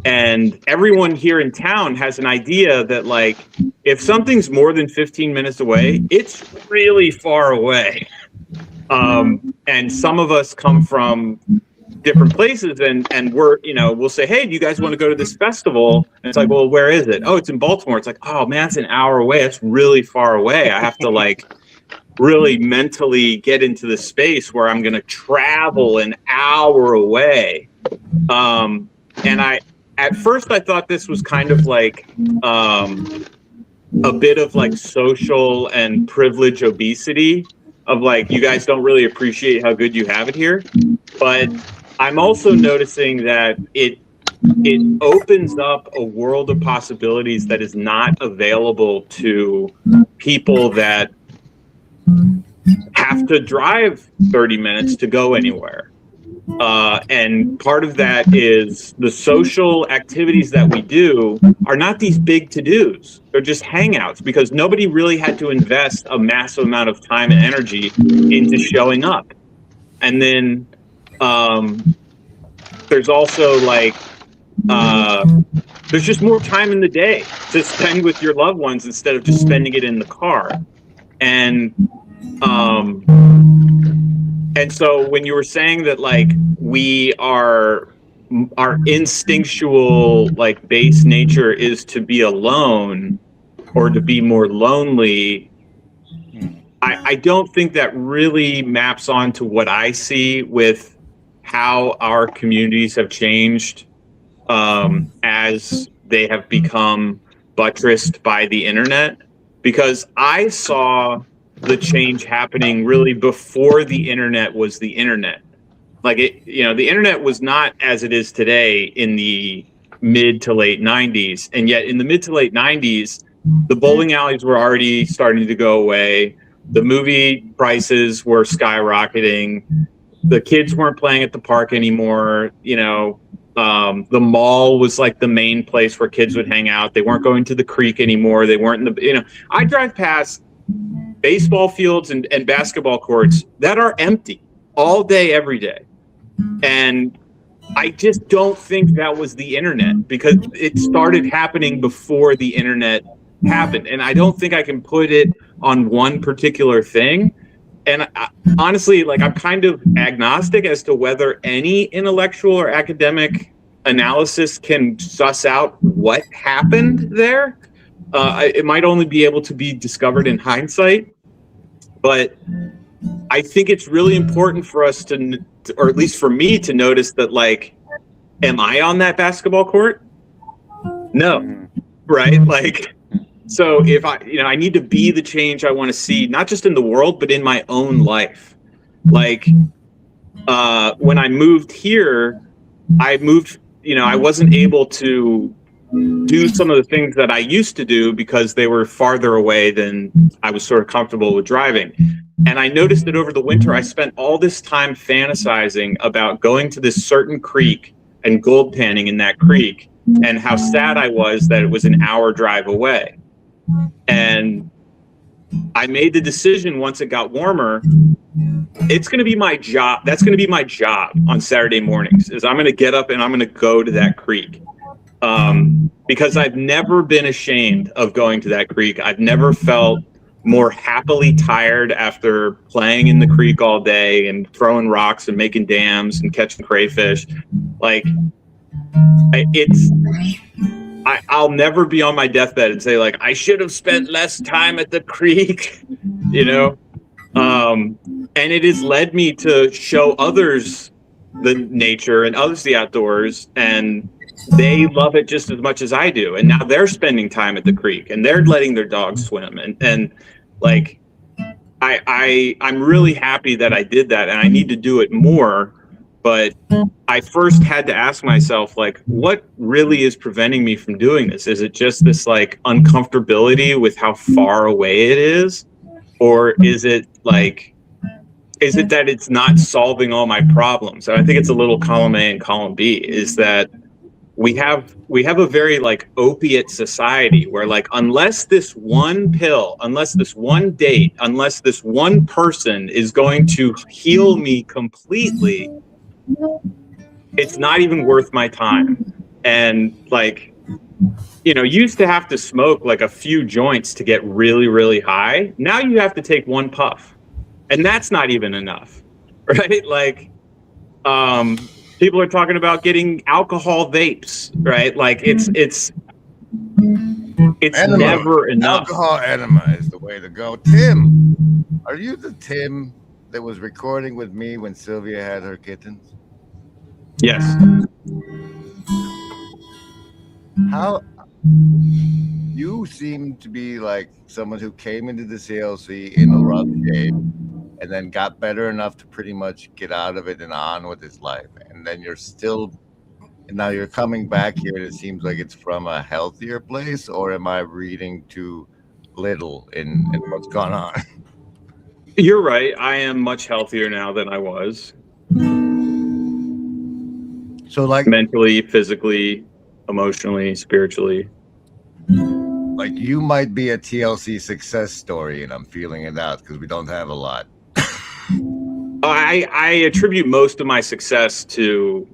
C: And everyone here in town has an idea that, like, if something's more than 15 minutes away, it's really far away. And some of us come from different places, and we're, we'll say, hey, do you guys want to go to this festival? And it's like, well, where is it? Oh, it's in Baltimore. It's like, oh man, it's an hour away. It's really far away. I have to, like, really mentally get into the space where I'm going to travel an hour away. And at first I thought this was kind of like a bit of like social and privilege obesity of like, you guys don't really appreciate how good you have it here. But I'm also noticing that it opens up a world of possibilities that is not available to people that have to drive 30 minutes to go anywhere. And part of that is the social activities that we do are not these big to-dos. They're just hangouts, because nobody really had to invest a massive amount of time and energy into showing up. And then there's also like, there's just more time in the day to spend with your loved ones instead of just spending it in the car. And so when you were saying that, like, our instinctual, like, base nature is to be alone or to be more lonely, I don't think that really maps onto what I see with how our communities have changed as they have become buttressed by the internet. Because I saw the change happening really before the internet was the internet. Like, the internet was not as it is today in the mid to late 90s. And yet in the mid to late 90s, the bowling alleys were already starting to go away. The movie prices were skyrocketing. The kids weren't playing at the park anymore. The mall was like the main place where kids would hang out. They weren't going to the creek anymore. They weren't in the, I drive past baseball fields and basketball courts that are empty all day, every day. And I just don't think that was the internet, because it started happening before the internet happened. And I don't think I can put it on one particular thing. And honestly, like, I'm kind of agnostic as to whether any intellectual or academic analysis can suss out what happened there. It might only be able to be discovered in hindsight, but I think it's really important for us to, or at least for me, to notice that, like, am I on that basketball court? No, right? Like, so if I need to be the change I want to see, not just in the world, but in my own life. Like, when I moved here, I wasn't able to do some of the things that I used to do because they were farther away than I was sort of comfortable with driving. And I noticed that over the winter, I spent all this time fantasizing about going to this certain creek and gold panning in that creek, and how sad I was that it was an hour drive away. And I made the decision once it got warmer, it's going to be my job. That's going to be my job on Saturday mornings, is I'm going to get up and I'm going to go to that creek. Because I've never been ashamed of going to that creek. I've never felt more happily tired after playing in the creek all day and throwing rocks and making dams and catching crayfish. Like, I'll never be on my deathbed and say, like, I should have spent less time at the creek, and it has led me to show others the nature and others the outdoors, and they love it just as much as I do. And now they're spending time at the creek and they're letting their dogs swim. And I'm really happy that I did that, and I need to do it more. But I first had to ask myself, like, what really is preventing me from doing this? Is it just this like uncomfortability with how far away it is? Or is it that it's not solving all my problems? And I think it's a little column A and column B, is that we have a very like opiate society where like unless this one pill, unless this one date, unless this one person is going to heal me completely, it's not even worth my time. And like, you know, you used to have to smoke like a few joints to get really, really high. Now you have to take one puff, and that's not even enough, right? Like, people are talking about getting alcohol vapes, right? Like it's
E: Enema.
C: never enough.
E: Alcohol enema is the way to go. Tim, are you the Tim that was recording with me when Sylvia had her kittens?
C: Yes.
E: How you seem to be like someone who came into the CLC in a rough shape and then got better enough to pretty much get out of it and on with his life. And then now you're coming back here and it seems like it's from a healthier place, or am I reading too little in what's gone on?
C: You're right. I am much healthier now than I was.
E: So like
C: mentally, physically, emotionally, spiritually.
E: Like you might be a TLC success story, and I'm feeling it out because we don't have a lot.
C: I attribute most of my success to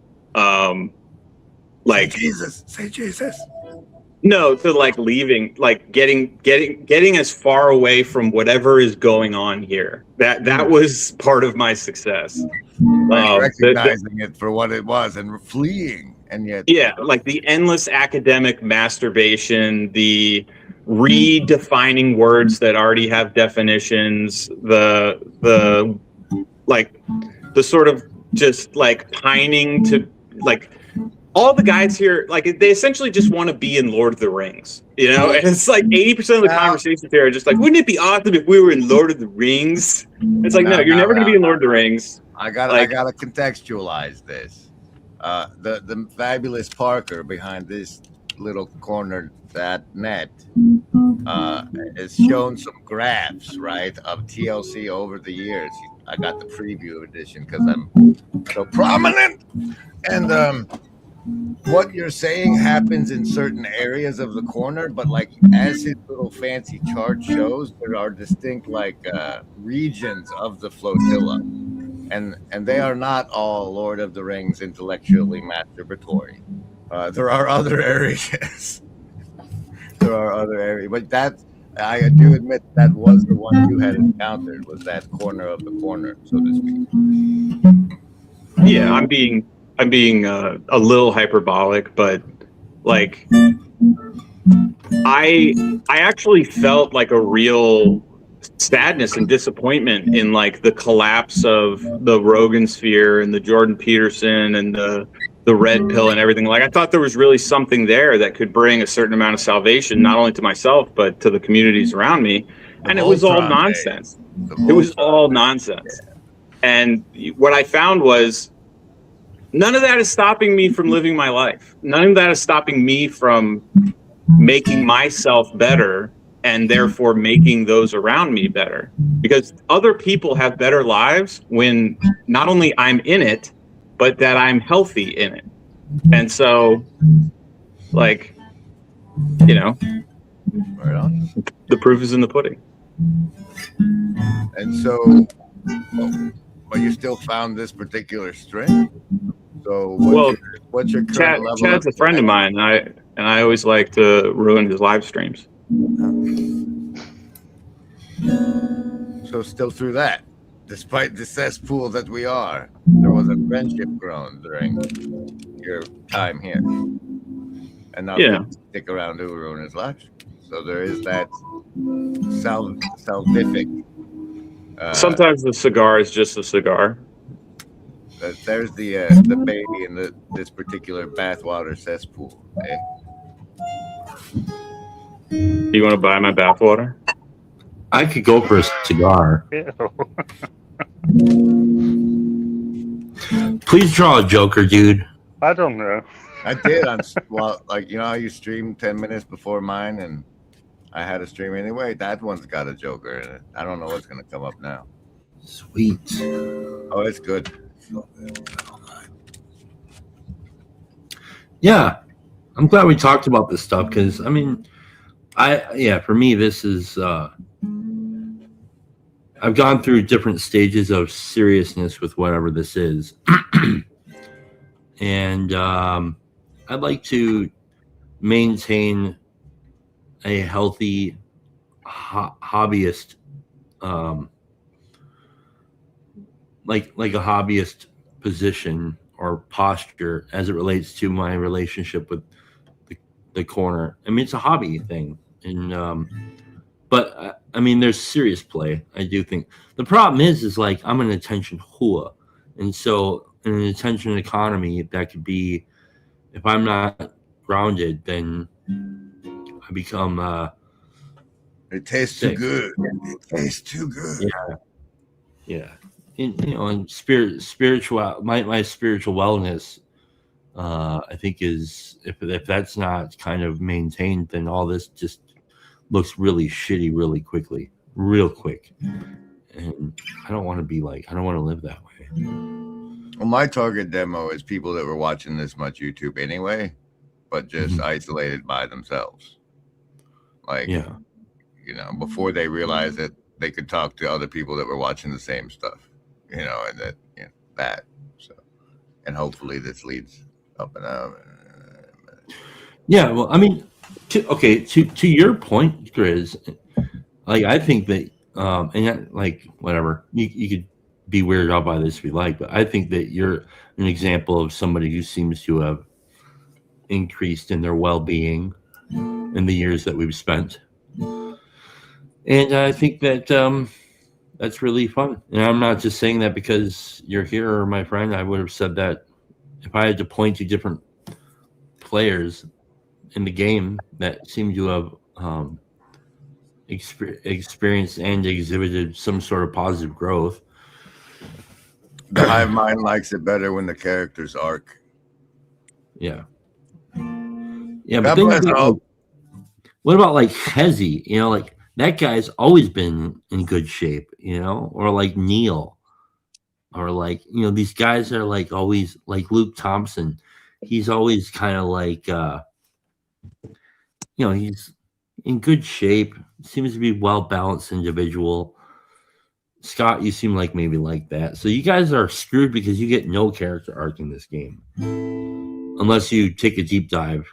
C: like
E: say Jesus.
C: No, to like leaving, like getting as far away from whatever is going on here. That was part of my success.
E: Like recognizing it for what it was and fleeing, and yet
C: like the endless academic masturbation, the redefining words that already have definitions, the sort of just like pining to like. All the guys here, like they essentially just want to be in Lord of the Rings, you know? And it's like 80% of the conversations here are just like, wouldn't it be awesome if we were in Lord of the Rings? It's like, no, you're never going to be in Lord of the Rings.
E: I gotta contextualize this. The fabulous Parker behind this little corner that net has shown some graphs, right, of TLC over the years. I got the preview edition because I'm so prominent, and what you're saying happens in certain areas of the corner, but like as his little fancy chart shows, there are distinct like regions of the flotilla, and they are not all Lord of the Rings intellectually masturbatory. There are other areas. But that I do admit that was the one you had encountered, was that corner of the corner, so to speak.
C: Yeah, I'm being a little hyperbolic, but like I actually felt like a real sadness and disappointment in like the collapse of the Rogan sphere and the Jordan Peterson and the red pill and everything. Like I thought there was really something there that could bring a certain amount of salvation, not only to myself but to the communities around me. And it was all nonsense. It was all nonsense. And what I found was none of that is stopping me from living my life. None of that is stopping me from making myself better and therefore making those around me better. Because other people have better lives when not only I'm in it, but that I'm healthy in it. And so, like, you know,
E: right on.
C: The proof is in the pudding.
E: And so, but you still found this particular string? So what's your current level?
C: Chad's a friend of mine, and I always like to ruin his live streams.
E: So still through that, despite the cesspool that we are, there was a friendship grown during your time here, and now you stick around to ruin his life. So there is that salvific.
C: Sometimes the cigar is just a cigar.
E: There's the baby in this particular bathwater cesspool. Eh?
C: You want to buy my bathwater?
A: I could go for a cigar. Please draw a Joker, dude.
B: I don't know.
E: I did on well, like you know how you stream 10 minutes before mine, and I had a stream anyway. That one's got a Joker in it. I don't know what's gonna come up now.
A: Sweet.
E: Oh, it's good.
A: Yeah, I'm glad we talked about this stuff because I mean, for me this is I've gone through different stages of seriousness with whatever this is, and I'd like to maintain a healthy hobbyist, like a hobbyist position or posture as it relates to my relationship with the corner. I mean, it's a hobby thing, and but I mean, there's serious play. I do think the problem is like I'm an attention whore, and so in an attention economy, that could be if I'm not grounded, then I become
E: It tastes
A: sick.
E: too good. It tastes too good.
A: Yeah. And spiritual, my spiritual wellness, I think is if that's not kind of maintained, then all this just looks really shitty, real quick. And I don't want to live that way.
E: Well, my target demo is people that were watching this much YouTube anyway, but just isolated by themselves. Like,
A: Yeah.
E: you know, before they realized that they could talk to other people that were watching the same stuff, you know, and that. So, and hopefully this leads up and up.
A: Yeah. Well, I mean, to your point, Grizz, like I think that, like whatever you could be weirded out by this if you like, but I think that you're an example of somebody who seems to have increased in their well-being in the years that we've spent. And I think that that's really fun. And I'm not just saying that because you're here or my friend. I would have said that if I had to point to different players in the game that seem to have experienced and exhibited some sort of positive growth.
E: The hive mind likes it better when the characters arc.
A: Yeah. Yeah,
E: God
A: but then
E: bless all.
A: what about like Hezi? You know, like that guy's always been in good shape, you know, or like Neil, or like, you know, these guys are like always like Luke Thompson. He's always kind of like, you know, he's in good shape, seems to be well-balanced individual. Scott, you seem like maybe like that. So you guys are screwed because you get no character arc in this game. Unless you take a deep dive.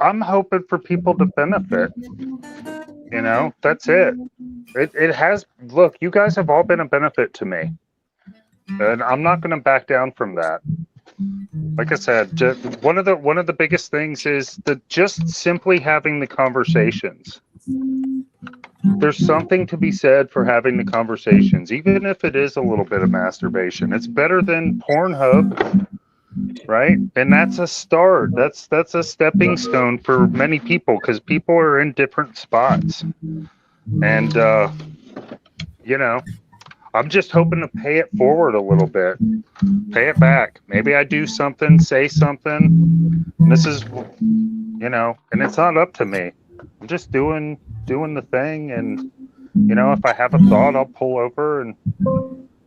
B: I'm hoping for people to benefit. You know, that's it. It has, look, you guys have all been a benefit to me. And I'm not going to back down from that. Like I said, one of the biggest things is just simply having the conversations. There's something to be said for having the conversations, even if it is a little bit of masturbation. It's better than Pornhub, right? And that's a start. That's a stepping stone for many people because people are in different spots. And you know, I'm just hoping to pay it forward a little bit, pay it back. Maybe I do something, say something. This is, you know, and it's not up to me. I'm just doing the thing, and you know, if I have a thought, I'll pull over and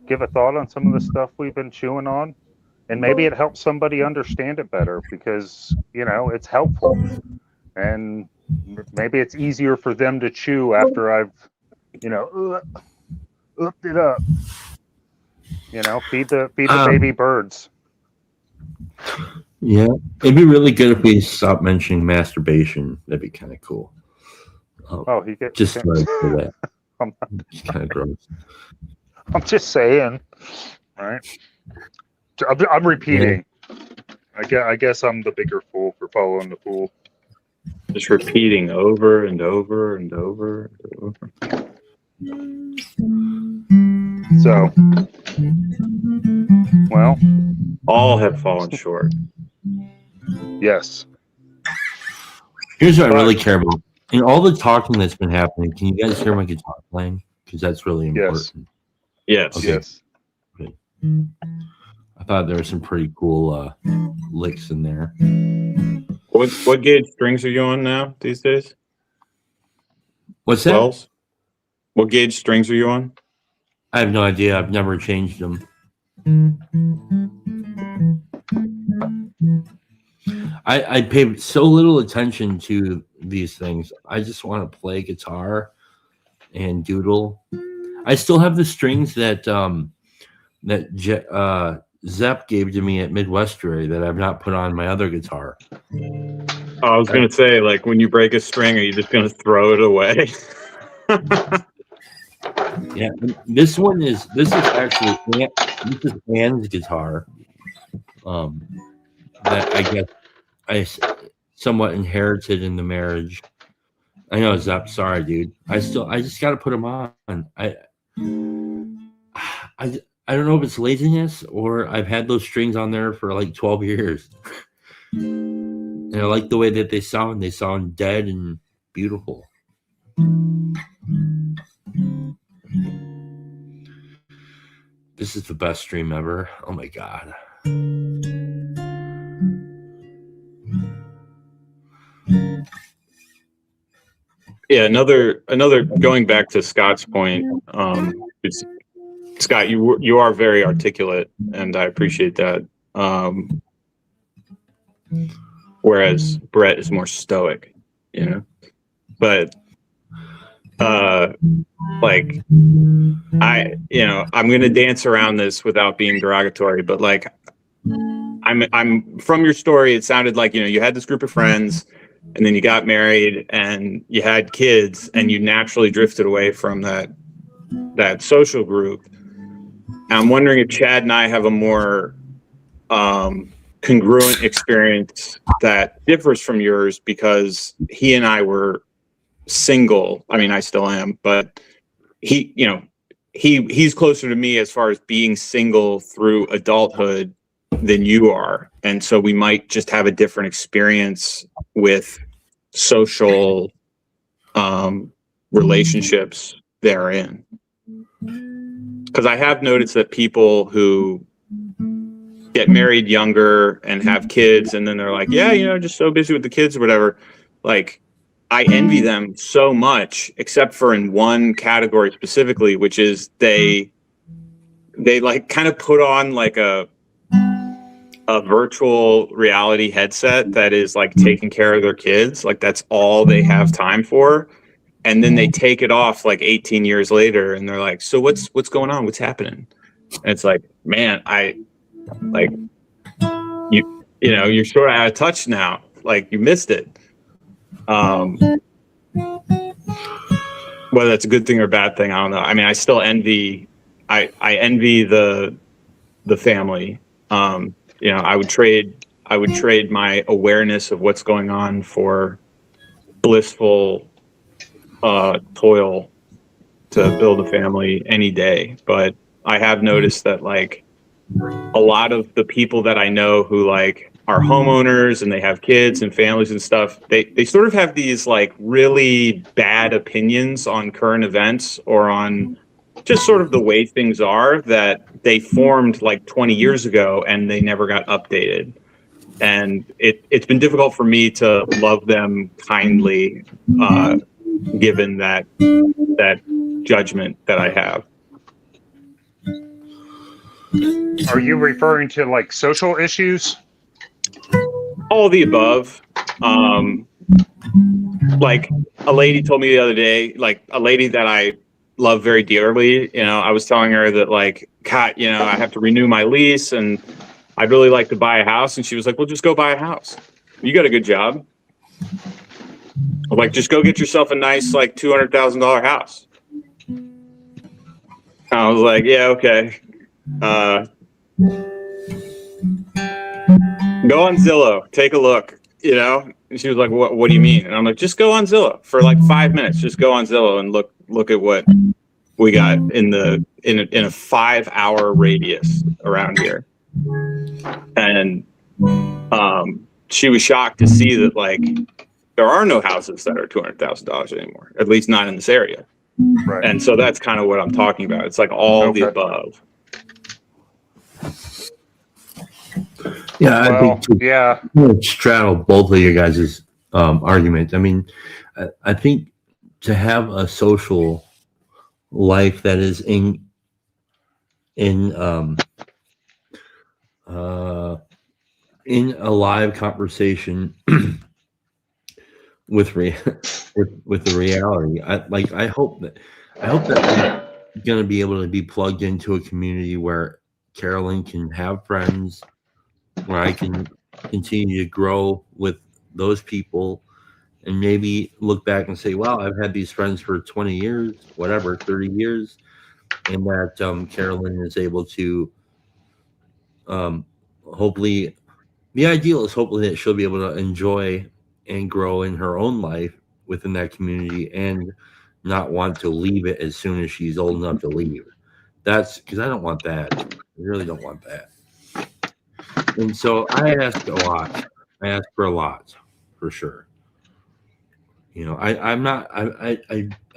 B: give a thought on some of the stuff we've been chewing on, and maybe it helps somebody understand it better because, you know, it's helpful, and maybe it's easier for them to chew after I've, you know, looked it up. You know, feed the baby birds.
A: Yeah, it'd be really good if we stopped mentioning masturbation. That'd be kind of cool.
B: Oh, he gets
A: just like for that.
B: I'm
A: It's kind of gross.
B: just saying, right? I'm repeating. Yeah. I guess I'm the bigger fool for following the fool.
C: Just repeating over and over and over and over.
B: So, well,
C: all have fallen short.
B: Yes.
A: Here's what I really care about. In all the talking that's been happening, can you guys hear my guitar playing? Because that's really important.
C: Yes.
A: Okay.
B: Yes.
A: I thought there were some pretty cool licks in there.
C: What gauge strings are you on now these days?
A: What's that?
C: 12s? What gauge strings are you on?
A: I have no idea. I've never changed them. I pay so little attention to these things. I just want to play guitar and doodle. I still have the strings that Zepp gave to me at Midwestern that I've not put on my other guitar.
C: I was gonna say, like, when you break a string, are you just gonna throw it away?
A: Yeah, this is actually Anne's guitar. That I guess I somewhat inherited in the marriage. I know, Zepp. Sorry, dude. I just got to put them on. I don't know if it's laziness or I've had those strings on there for like 12 years. And I like the way that they sound. They sound dead and beautiful. This is the best stream ever. Oh my God.
C: Yeah, another going back to Scott's point, it's Scott, you are very articulate, and I appreciate that. Whereas Brett is more stoic, you know. But like I'm gonna dance around this without being derogatory, but like I'm from your story, it sounded like, you know, you had this group of friends and then you got married and you had kids and you naturally drifted away from that social group. And I'm wondering if Chad and I have a more congruent experience that differs from yours, because he and I were single. I mean, I still am, but he's closer to me as far as being single through adulthood than you are. And so we might just have a different experience with social relationships therein. Because I have noticed that people who get married younger and have kids, and then they're like, yeah, you know, just so busy with the kids or whatever. Like, I envy them so much, except for in one category specifically, which is they like kind of put on like a virtual reality headset that is like taking care of their kids. Like, that's all they have time for. And then they take it off like 18 years later and they're like, so what's going on? What's happening? And it's like, man, you're sort of out of touch now. Like, you missed it. Whether that's a good thing or a bad thing, I don't know. I mean, I still envy, I envy the family. I would trade my awareness of what's going on for blissful toil to build a family any day. But I have noticed that, like, a lot of the people that I know who like are homeowners and they have kids and families and stuff, they sort of have these like really bad opinions on current events or on just sort of the way things are that they formed like 20 years ago and they never got updated. And it's been difficult for me to love them kindly, given that judgment that I have.
B: Are you referring to like social issues?
C: All of the above. Like, a lady told me the other day, like a lady that I love very dearly, you know, I was telling her that, like, God, you know, I have to renew my lease and I'd really like to buy a house. And she was like, well, just go buy a house. You got a good job. I'm like, just go get yourself a nice, like, $200,000 house. I was like, yeah, okay. Go on Zillow, take a look, you know? And she was like, what do you mean? And I'm like, just go on Zillow for like 5 minutes. Just go on Zillow and look at what we got in a 5-hour radius around here. And she was shocked to see that, like, there are no houses that are $200,000 anymore, at least not in this area.
B: Right.
C: And so that's kind of what I'm talking about. It's like all the
B: Okay.
C: above.
A: Yeah, I
B: Well,
A: think
B: yeah.
A: to straddle both of your guys' arguments. I mean, I think to have a social life that is in uh, in a live conversation with with the reality. I hope that I'm going to be able to be plugged into a community where Carolyn can have friends, where I can continue to grow with those people, and maybe look back and say, "Wow, I've had these friends for 20 years, whatever, 30 years," and that Carolyn is able to hopefully. The ideal is hopefully that she'll be able to enjoy and grow in her own life within that community and not want to leave it as soon as she's old enough to leave. That's because I don't want that. I really don't want that. And so I ask a lot. I ask for a lot, for sure. You know, I'm not. I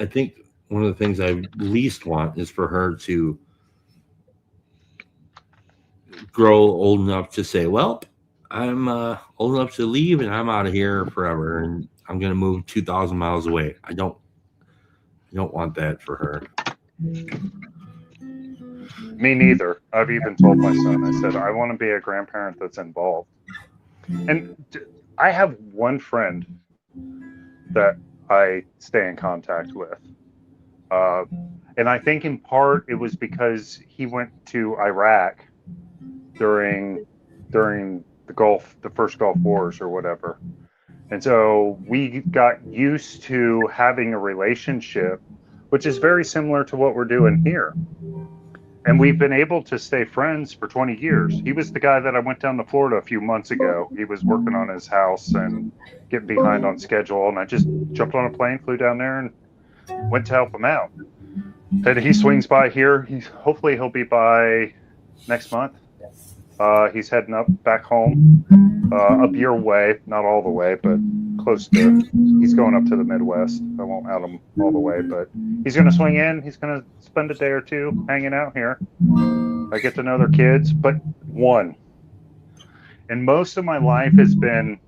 A: think one of the things I least want is for her to grow old enough to say, "Well, I'm old enough to leave, and I'm out of here forever, and I'm going to move 2,000 miles away." I don't want that for her.
B: Me neither. I've even told my son, I said, I want to be a grandparent that's involved. And I have one friend that I stay in contact with. And I think in part it was because he went to Iraq during the first Gulf Wars or whatever. And so we got used to having a relationship, which is very similar to what we're doing here. And we've been able to stay friends for 20 years. He was the guy that I went down to Florida a few months ago. He was working on his house and getting behind on schedule. And I just jumped on a plane, flew down there, and went to help him out. And he swings by here. Hopefully he'll be by next month. He's heading up back home, up your way, not all the way, but close to. He's going up to the Midwest. I won't out him all the way, but he's going to swing in. He's going to spend a day or two hanging out here. I get to know their kids, but one. And most of my life has been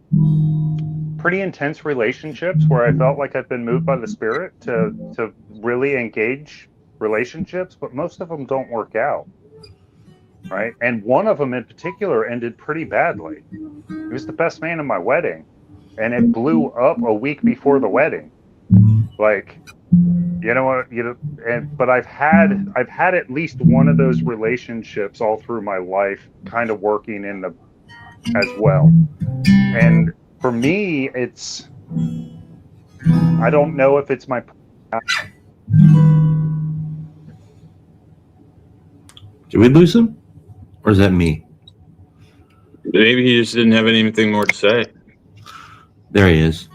B: pretty intense relationships where I felt like I've been moved by the Spirit to really engage relationships, but most of them don't work out. Right. And one of them in particular ended pretty badly. He was the best man in my wedding, and it blew up a week before the wedding. Like, you know what, but I've had at least one of those relationships all through my life kind of working as well. And for me, I don't know if it's my.
A: Did we lose him? Or is that me?
C: Maybe he just didn't have anything more to say.
A: There he is.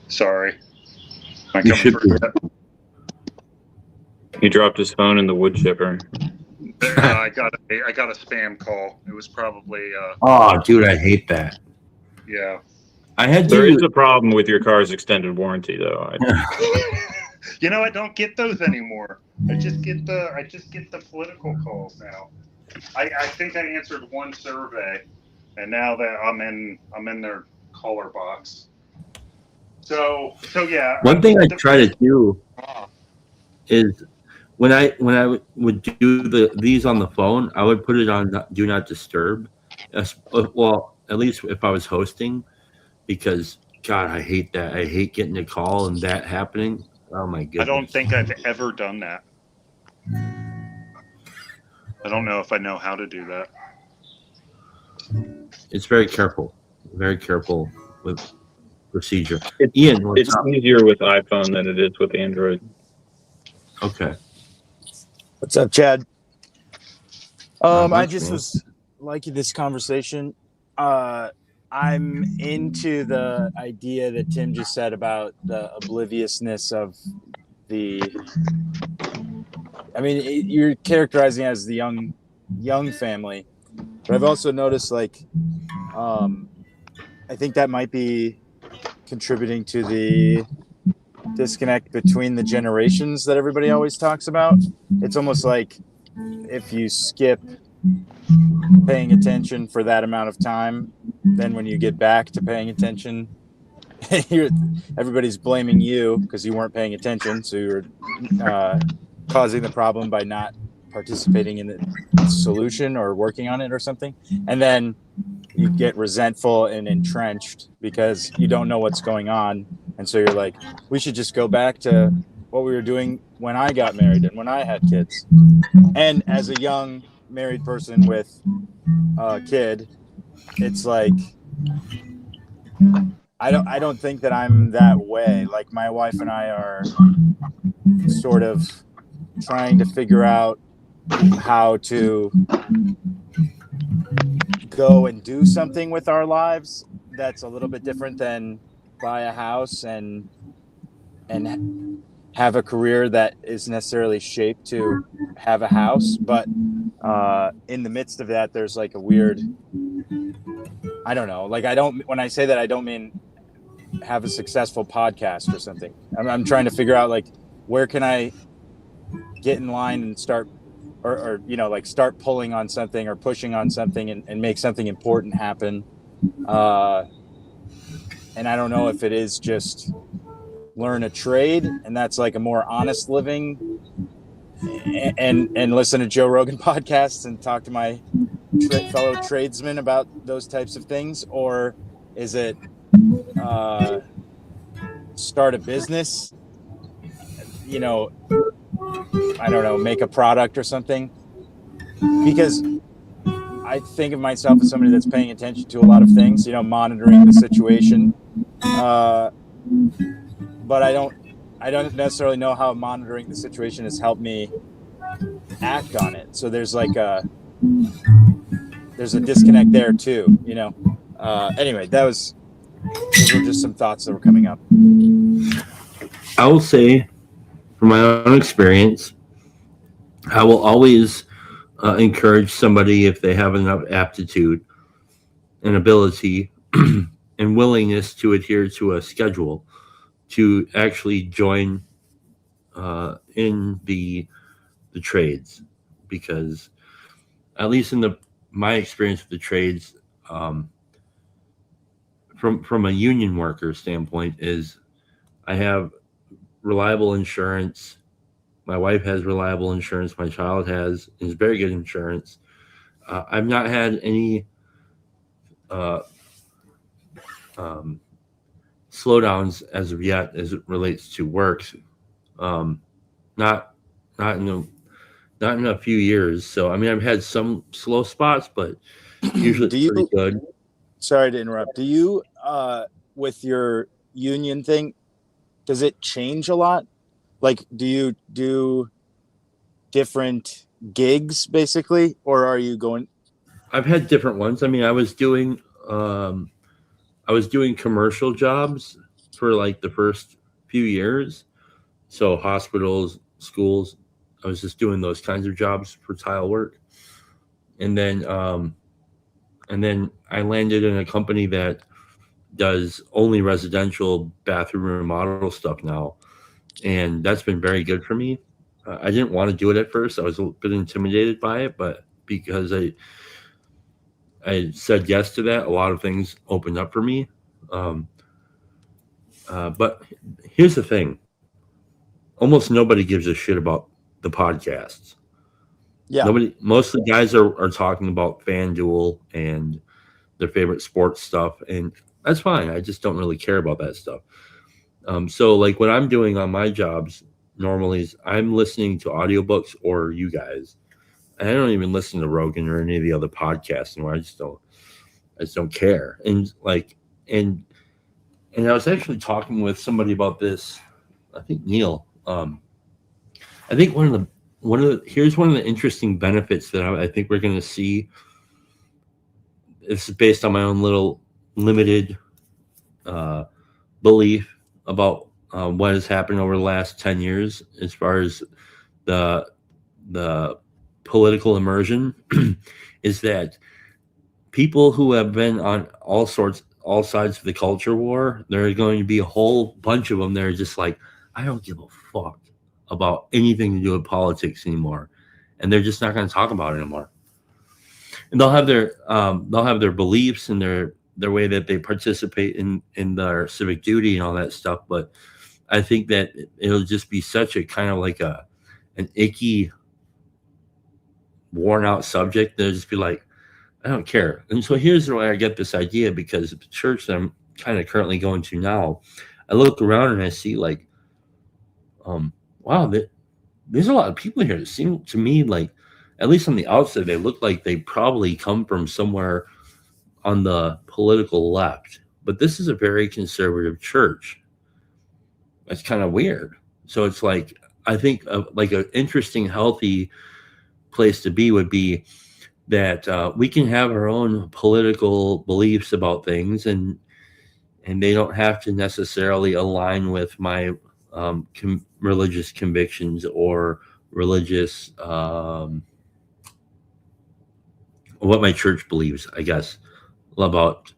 B: Sorry.
A: You should be.
C: He dropped his phone in the wood chipper.
B: I got a spam call. It was probably.
A: Oh, dude, I hate that.
B: Yeah.
C: There is a problem with your car's extended warranty, though.
B: You know, I don't get those anymore. I just get the political calls now. I think I answered one survey, and now that I'm in their caller box. So yeah.
A: One thing I try to do is when I would do these on the phone, I would put it on do not disturb. Well, at least if I was hosting, because God, I hate that. I hate getting a call and that happening. Oh my goodness.
B: I don't think I've ever done that. I don't know if I know how to do that.
A: It's very careful with procedure.
C: Ian, it's easier with iPhone than it is with Android.
A: Okay.
F: What's up, Chad? I
A: much,
F: just
A: man.
F: was liking this conversation. I'm into the idea that Tim just said about the obliviousness of the. I mean, you're characterizing it as the young family, but I've also noticed, like, I think that might be contributing to the disconnect between the generations that everybody always talks about. It's almost like if you skip paying attention for that amount of time, then when you get back to paying attention, everybody's blaming you because you weren't paying attention. So you're causing the problem by not participating in the solution or working on it or something. And then you get resentful and entrenched because you don't know what's going on. And so you're like, we should just go back to what we were doing when I got married and when I had kids. And as a young married person with a kid, it's like, I don't think that I'm that way. Like my wife and I are sort of trying to figure out how to go and do something with our lives that's a little bit different than buy a house and have a career that is necessarily shaped to have a house. But in the midst of that, there's like a weird, I don't know. Like when I say that, I don't mean have a successful podcast or something. I'm trying to figure out like, where can I get in line and start or like start pulling on something or pushing on something and make something important happen. And I don't know if it is just learn a trade and that's like a more honest living and listen to Joe Rogan podcasts and talk to my fellow tradesmen about those types of things, or is it start a business, I don't know, make a product or something? Because I think of myself as somebody that's paying attention to a lot of things, monitoring the situation. But I don't necessarily know how monitoring the situation has helped me act on it. So there's like there's a disconnect there too, Anyway, those were just some thoughts that were coming up.
A: I will say, from my own experience, I will always encourage somebody, if they have enough aptitude and ability and willingness to adhere to a schedule, to actually join in the trades, because at least in my experience with the trades, from a union worker standpoint, is I have reliable insurance. My wife has reliable insurance. My child has is very good insurance. I've not had any slowdowns as of yet as it relates to work. Not in a few years. So I mean, I've had some slow spots, but usually it's pretty good.
F: Sorry to interrupt. Do you with your union thing, does it change a lot? Like, do you do different gigs basically, or are you going?
A: I've had different ones. I mean, I was doing commercial jobs for like the first few years. So hospitals, schools, I was just doing those kinds of jobs for tile work. And then I landed in a company that does only residential bathroom remodel stuff now. And that's been very good for me. I didn't want to do it at first. I was a bit intimidated by it, but because I said yes to that, a lot of things opened up for me. But here's the thing. Almost nobody gives a shit about the podcasts.
F: Yeah.
A: Most of the guys are talking about FanDuel and their favorite sports stuff, and that's fine. I just don't really care about that stuff. So like what I'm doing on my jobs normally is I'm listening to audiobooks or you guys. And I don't even listen to Rogan or any of the other podcasts anymore. I just don't care. And and I was actually talking with somebody about this. I think Neil. I think here's one of the interesting benefits that I think we're going to see. This is based on my own little limited belief about what has happened over the last 10 years as far as the political immersion is that people who have been on all sides of the culture war, there are going to be a whole bunch of them that are just like, I don't give a fuck about anything to do with politics anymore, and they're just not going to talk about it anymore. And they'll have their beliefs and their way that they participate in their civic duty and all that stuff. But I think that it'll just be such a kind of like an icky, worn out subject. They'll just be like, I don't care. And so here's where I get this idea, because the church that I'm kind of currently going to now, I look around and I see like, wow, there's a lot of people here. It seem to me like, at least on the outside, they look like they probably come from somewhere on the political left. But this is a very conservative church. That's kind of weird. So it's like, I think like an interesting, healthy place to be would be that we can have our own political beliefs about things, and they don't have to necessarily align with my religious convictions or religious what my church believes, I guess, about,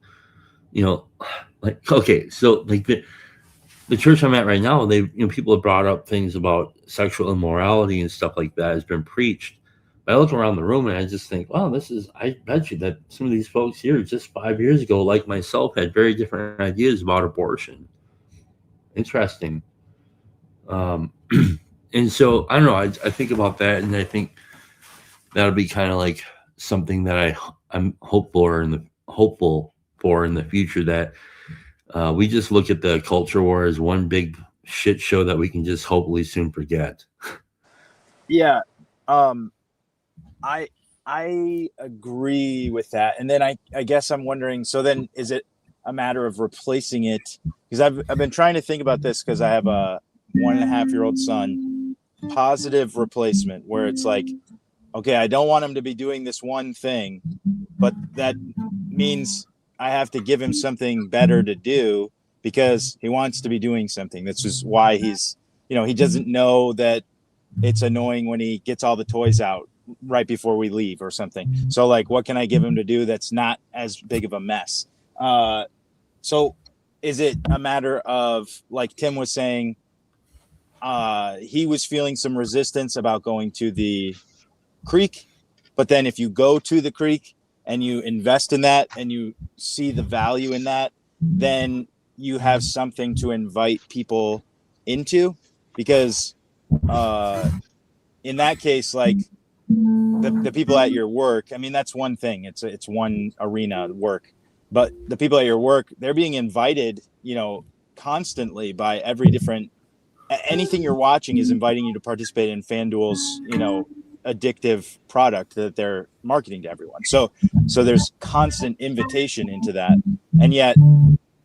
A: like, okay, so like the church I'm at right now, people have brought up things about sexual immorality and stuff like that has been preached. But I look around the room and I just think, wow, I bet you that some of these folks here just 5 years ago, like myself, had very different ideas about abortion. Interesting. And so I don't know, I think about that, and I think that'll be kind of like something that I'm hopeful for in the future, that we just look at the culture war as one big shit show that we can just hopefully soon forget.
F: Yeah. I agree with that. And then I guess I'm wondering, so then is it a matter of replacing it? Because I've been trying to think about this, because I have a 1.5-year-old son. Positive replacement, where it's like, okay, I don't want him to be doing this one thing, but that means I have to give him something better to do because he wants to be doing something. This is why he's, he doesn't know that it's annoying when he gets all the toys out right before we leave or something. So like, what can I give him to do that's not as big of a mess? So is it a matter of, like Tim was saying, he was feeling some resistance about going to the creek, but then if you go to the creek and you invest in that and you see the value in that, then you have something to invite people into, because in that case, like the people at your work, I mean, that's one thing, it's one arena, work, but the people at your work, they're being invited, constantly by every different, anything you're watching is inviting you to participate in FanDuel's, addictive product that they're marketing to everyone. So there's constant invitation into that, and yet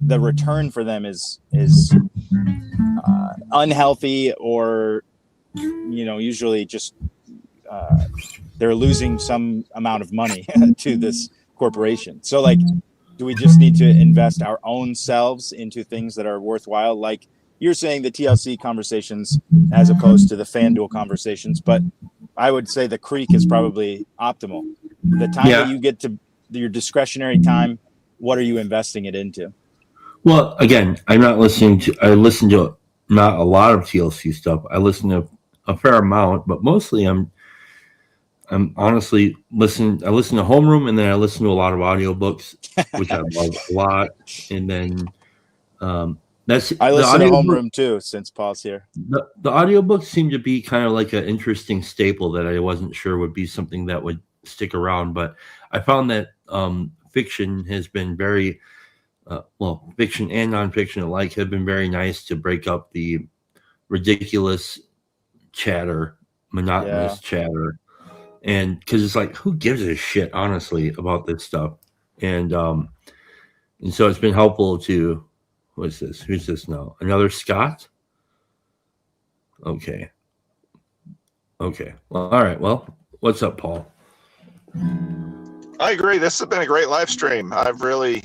F: the return for them is unhealthy, or usually just they're losing some amount of money to this corporation. So like, do we just need to invest our own selves into things that are worthwhile? Like you're saying, the TLC conversations as opposed to the FanDuel conversations, but I would say the creek is probably optimal. The time that you get to your discretionary time, what are you investing it into?
A: Well, again, I listen to not a lot of TLC stuff. I listen to a fair amount, but mostly I'm honestly listening. I listen to Homeroom, and then I listen to a lot of audiobooks, which I love a lot. And then I
F: listen to Homeroom too, since Paul's here.
A: The audiobooks seem to be kind of like an interesting staple that I wasn't sure would be something that would stick around. But I found that fiction has been very, fiction and nonfiction alike have been very nice to break up the ridiculous chatter, monotonous chatter. And because it's like, who gives a shit, honestly, about this stuff? And so it's been helpful to, what is this? Who's this now? Another Scott? Okay. Well, all right. Well, what's up, Paul?
G: I agree. This has been a great live stream. I've really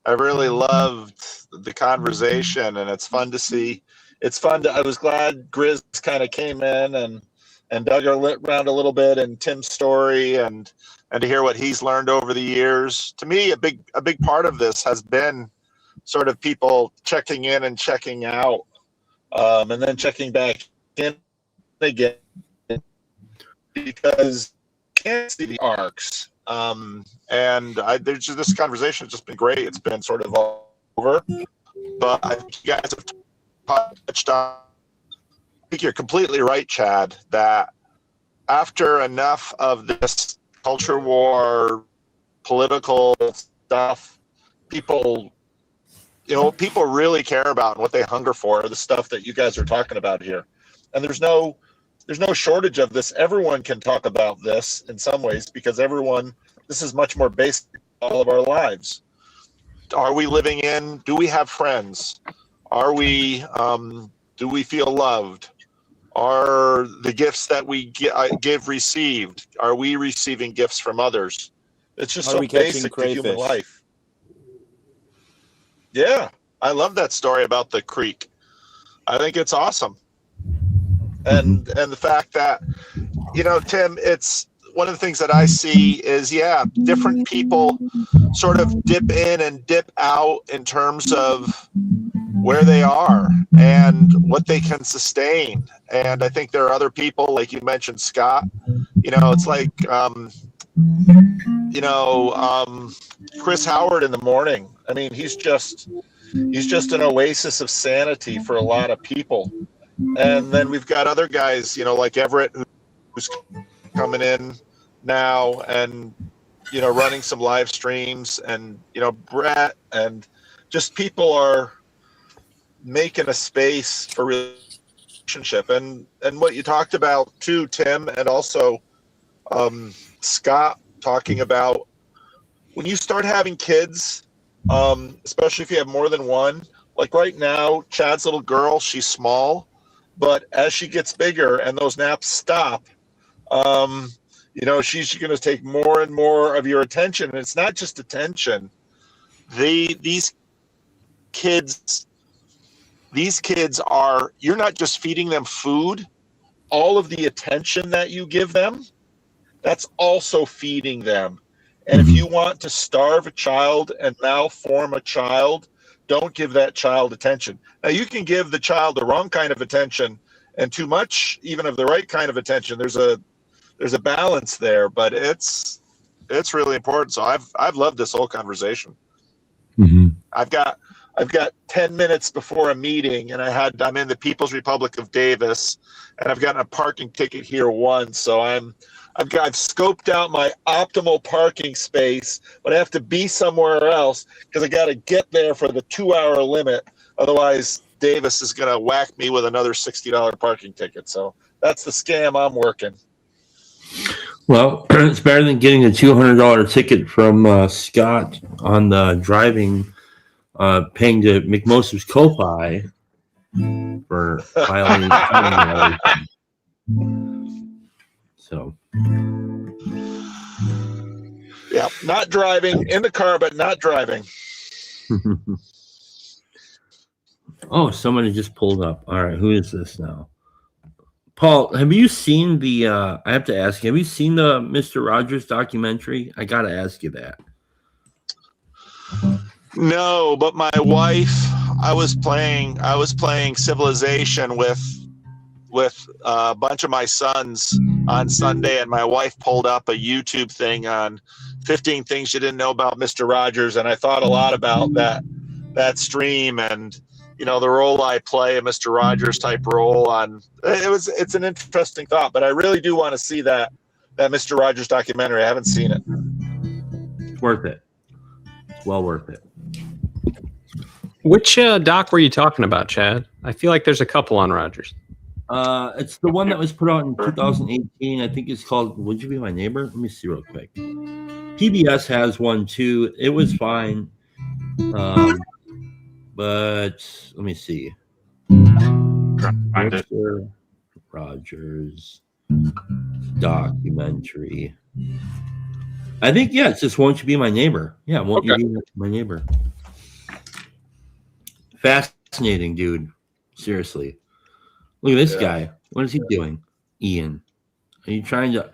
G: loved the conversation, and it's fun to see. I was glad Grizz kind of came in and dug around a little bit, and Tim's story, and to hear what he's learned over the years. To me, a big part of this has been sort of people checking in and checking out and then checking back in again because you can't see the arcs. There's just, this conversation has just been great. It's been sort of all over, but I think you guys have touched on. I think you're completely right, Chad, that after enough of this culture war, political stuff, people really care about and what they hunger for are the stuff that you guys are talking about here. And there's no shortage of this. Everyone can talk about this in some ways because this is much more basic in all of our lives. Are we living in? Do we have friends? Are we? Do we feel loved? Are the gifts that we give received? Are we receiving gifts from others? It's just so basic to human life. Yeah, I love that story about the creek. I think it's awesome. And the fact that, Tim, it's one of the things that I see is, different people sort of dip in and dip out in terms of where they are and what they can sustain. And I think there are other people, like you mentioned, Scott, it's like, Chris Howard in the morning. I mean, he's just an oasis of sanity for a lot of people. And then we've got other guys, like Everett, who's coming in now and, running some live streams, and, Brett, and just people are making a space for relationship. And what you talked about too, Tim, and also Scott talking about when you start having kids, especially if you have more than one, like right now, Chad's little girl, she's small, but as she gets bigger and those naps stop, she's going to take more and more of your attention. And it's not just attention. These kids are, you're not just feeding them food. All of the attention that you give them, that's also feeding them. And if you want to starve a child and malform a child, don't give that child attention. Now, you can give the child the wrong kind of attention and too much, even of the right kind of attention. There's a balance there, but it's really important. So I've loved this whole conversation.
A: Mm-hmm.
G: I've got 10 minutes before a meeting, and I'm in the People's Republic of Davis, and I've gotten a parking ticket here once. So I've scoped out my optimal parking space, but I have to be somewhere else because I got to get there for the 2-hour limit. Otherwise, Davis is going to whack me with another $60 parking ticket. So that's the scam I'm working.
A: Well, it's better than getting a $200 ticket from Scott on the driving, paying to McMoster's Ko-Fi for filing. So,
G: yeah, not driving in the car, but not driving.
A: Oh, somebody just pulled up. All right, who is this now? Paul, have you seen the? I have to ask you. Have you seen the Mr. Rogers documentary? I gotta ask you that.
G: No, but my wife. I was playing Civilization with a bunch of my sons on Sunday, and my wife pulled up a YouTube thing on 15 things you didn't know about Mr. Rogers, and I thought a lot about that stream and the role I play, a Mr. Rogers type role on. It's an interesting thought, but I really do want to see that Mr. Rogers documentary. I haven't seen it.
A: It's worth it. It's well worth it.
H: Which doc were you talking about, Chad? I feel like there's a couple on Rogers.
A: It's the one that was put out in 2018. I think it's called "Would You Be My Neighbor?" Let me see real quick. PBS has one too. It was fine, but let me see. Mr. Rogers documentary. I think it's just "Won't You Be My Neighbor?" Yeah, "Won't You Be My Neighbor?" Fascinating, dude. Seriously. Look at this guy. What is he doing? Ian. Are you trying to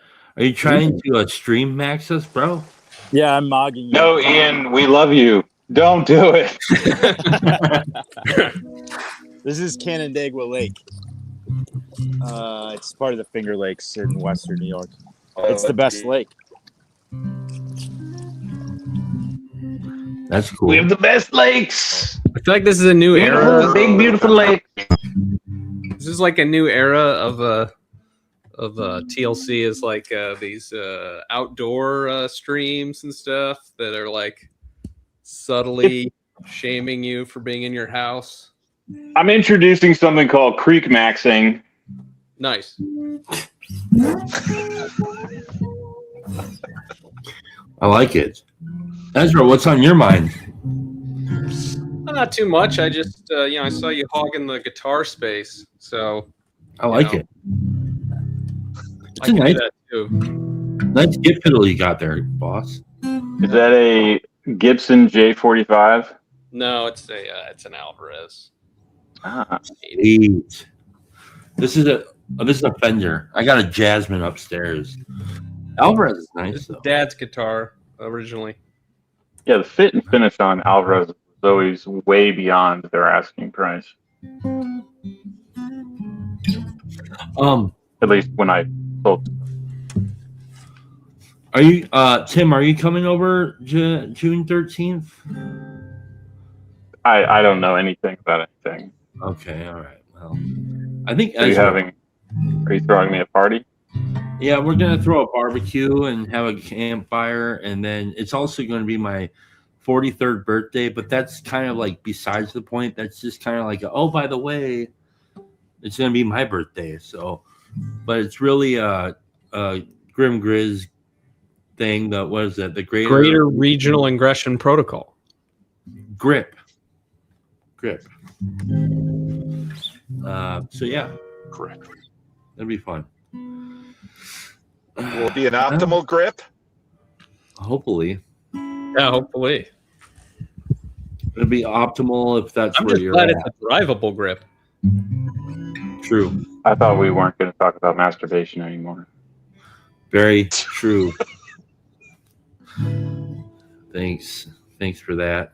A: stream max us, bro?
F: Yeah, I'm mogging you.
I: No, Ian, we love you. Don't do it.
F: This is Canandaigua Lake. It's part of the Finger Lakes in western New York. It's the best lake.
A: That's cool.
I: We have the best lakes.
H: I feel like this is a new
I: Beautiful,
H: era.
I: big, beautiful lake.
H: This is like a new era of TLC is like these outdoor streams and stuff that are like subtly shaming you for being in your house.
I: I'm introducing something called creek maxing.
H: Nice.
A: I like it. Ezra, what's on your mind?
H: Not too much. I just I saw you hogging the guitar space, so
A: I like it.
H: I
A: It's a
H: can do
A: nice,
H: that too.
A: nice gift fiddle you got there, boss.
I: Is that a Gibson J45?
H: No, it's an Alvarez.
I: Ah,
A: Sweet. This is a Fender. I got a Jasmine upstairs. Alvarez is nice
H: It's
A: though.
H: Dad's guitar originally.
I: yeah, the fit and finish on Alvarez is always way beyond their asking price. At least when I sold.
A: Are you Tim? Are you coming over June 13th?
I: I don't know anything about anything.
A: Okay, all right. Well, I think
I: Are you throwing me a party?
A: Yeah, we're gonna throw a barbecue and have a campfire, and then it's also going to be my 43rd birthday. But that's kind of like besides the point. That's just kind of like, oh, by the way, it's gonna be my birthday. So, but it's really a Grim Grizz thing. What is that? The
H: Greater Regional Aggression Protocol.
A: grip. So yeah,
G: Correct.
A: that'd be fun.
G: Will it be an optimal grip?
A: Hopefully,
H: Yeah, hopefully.
A: it'll be optimal if that's
H: I'm
A: where
H: just
A: you're
H: glad
A: at.
H: it's a drivable grip.
A: True.
I: I thought we weren't going to talk about masturbation anymore.
A: Very true. Thanks for that.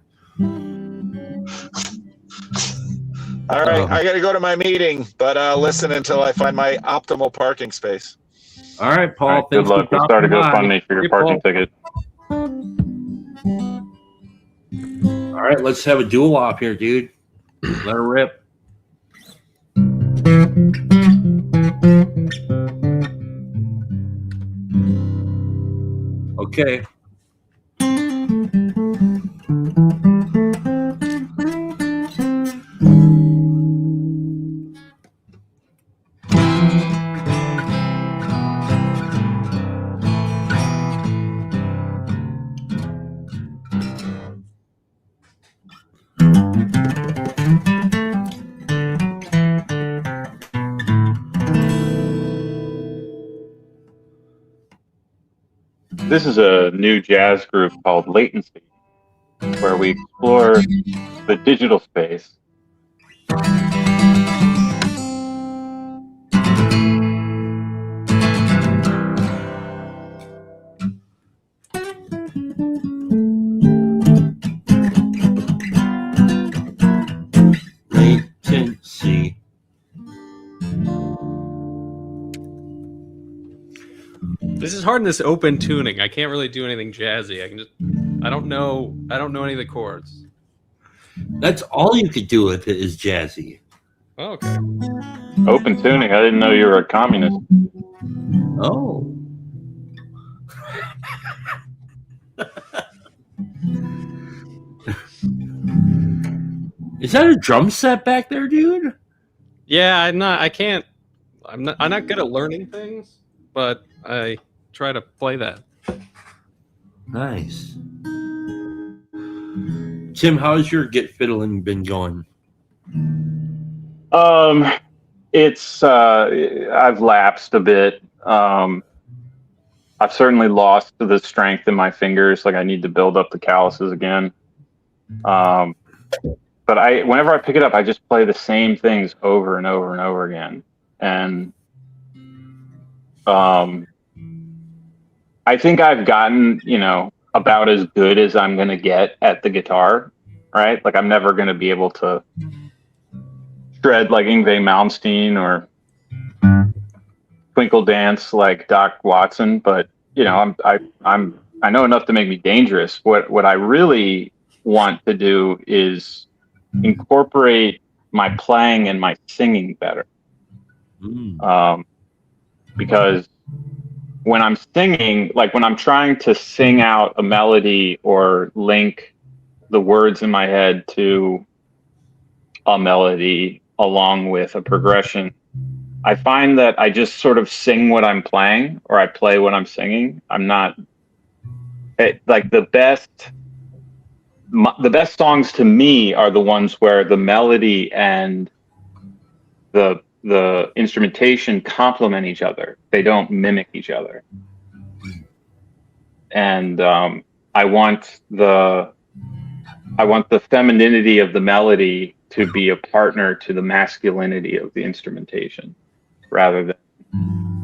G: All right, I got to go to my meeting, but listen until I find my optimal parking space.
A: All right, Paul.
I: All right, good
A: thanks for
I: luck. We'll start a
A: dropping by.
I: GoFundMe for your
H: Hey,
I: parking
H: Paul.
I: ticket.
A: All right, let's have a duel off here, dude. Let her rip. Okay.
I: This is a new jazz group called Latency, where we explore the digital space.
A: Latency.
H: This is hard in this open tuning. I can't really do anything jazzy. I don't know any of the chords.
A: That's all you could do with it is jazzy.
H: Oh, okay.
I: Open tuning. I didn't know you were a communist.
A: Oh. Is that a drum set back there, dude?
H: Yeah, I'm not good at learning things, but I try to play that.
A: Nice. Tim, how's your get fiddling been going?
I: It's I've lapsed a bit. I've certainly lost the strength in my fingers. Like I need to build up the calluses again. But whenever I pick it up, I just play the same things over and over and over again. And I think I've gotten, about as good as I'm going to get at the guitar, right? Like I'm never going to be able to shred like Yngwie Malmsteen or twinkle dance like Doc Watson, but you know, I know enough to make me dangerous. What I really want to do is incorporate my playing and my singing better. Because when I'm singing, like when I'm trying to sing out a melody or link the words in my head to a melody along with a progression, I find that I just sort of sing what I'm playing, or I play what I'm singing. I'm not like the best songs to me are the ones where the melody and the instrumentation complement each other. They don't mimic each other. And I want the femininity of the melody to be a partner to the masculinity of the instrumentation, rather than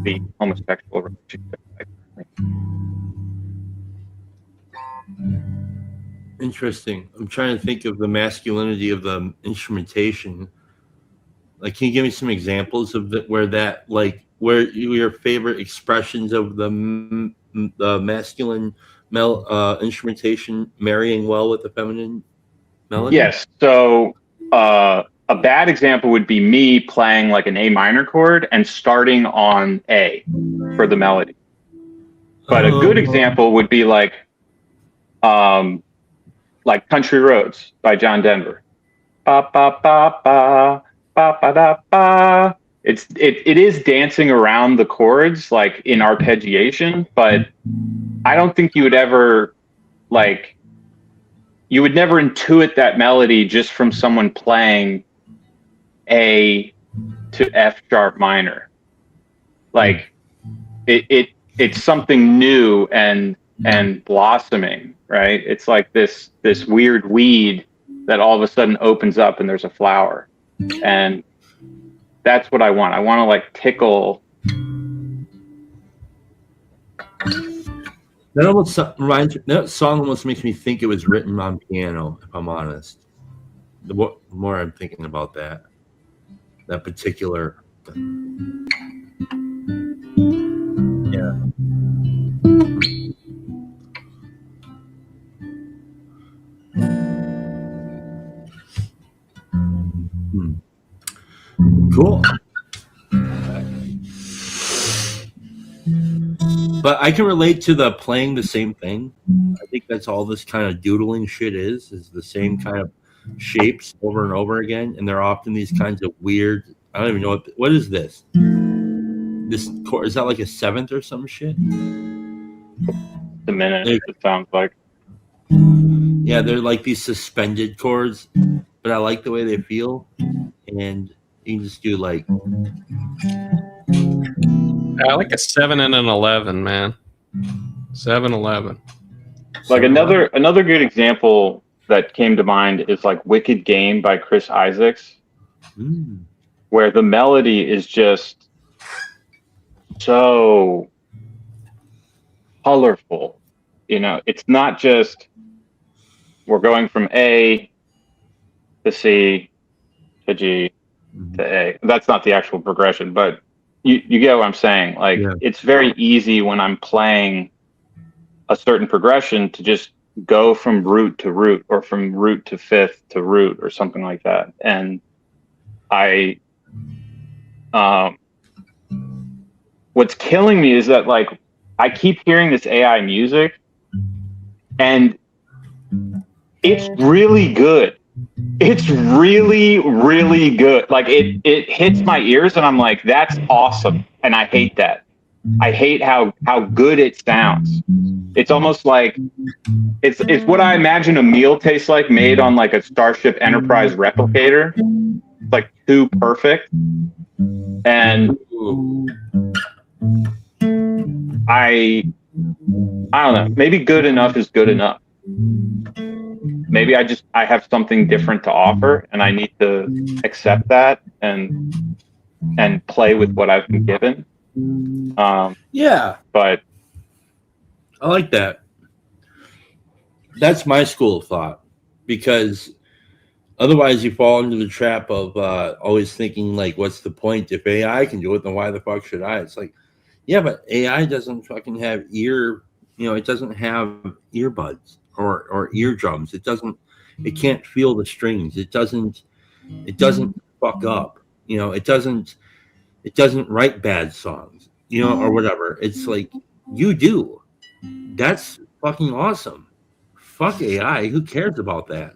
I: the homosexual relationship.
A: Interesting. I'm trying to think of the masculinity of the instrumentation. Like, can you give me some examples of where your favorite expressions of the masculine instrumentation marrying well with the feminine melody?
I: Yes. So a bad example would be me playing like an A minor chord and starting on A for the melody. But a good example would be like Country Roads by John Denver. Ba ba ba ba ba ba da ba. It is dancing around the chords like in arpeggiation, but I don't think you would ever you would never intuit that melody just from someone playing A to F sharp minor. Like it's something new and blossoming, right? It's like this weird weed that all of a sudden opens up and there's a flower. And that's what I want. I want to like tickle.
A: That almost reminds. That song almost makes me think it was written on piano. If I'm honest, the more I'm thinking about that particular. Yeah. Cool. But I can relate to the playing the same thing. I think that's all this kind of doodling shit is the same kind of shapes over and over again. And they're often these kinds of weird, I don't even know what is this? This chord, is that like a seventh or some shit?
I: The minute it sounds like.
A: Yeah, they're like these suspended chords, but I like the way they feel. And you can just do like.
H: I like a 7 and an 11, man. 7-11.
I: Like another good example that came to mind is like Wicked Game by Chris Isaacs, where the melody is just so colorful. You know, it's not just we're going from A to C to G to A. That's not the actual progression, but you get what I'm saying. Like, It's very easy when I'm playing a certain progression to just go from root to root, or from root to fifth to root, or something like that. And what's killing me is that like I keep hearing this AI music, and it's really good. It's really, really good. Like it hits my ears, and I'm like, that's awesome. And I hate that. I hate how good it sounds. It's almost like it's what I imagine a meal tastes like, made on like a Starship Enterprise replicator. It's like too perfect. And I don't know. Maybe good enough is good enough. Maybe I have something different to offer, and I need to accept that and play with what I've been given.
A: Yeah,
I: but
A: I like that. That's my school of thought, because Otherwise, you fall into the trap of always thinking like, "What's the point? If AI can do it, then why the fuck should I?" It's like, yeah, but AI doesn't fucking have it doesn't have earbuds or eardrums. It doesn't. It can't feel the strings. It doesn't. It doesn't fuck up. It doesn't write bad songs. Or whatever. It's like you do. That's fucking awesome. Fuck AI. Who cares about that?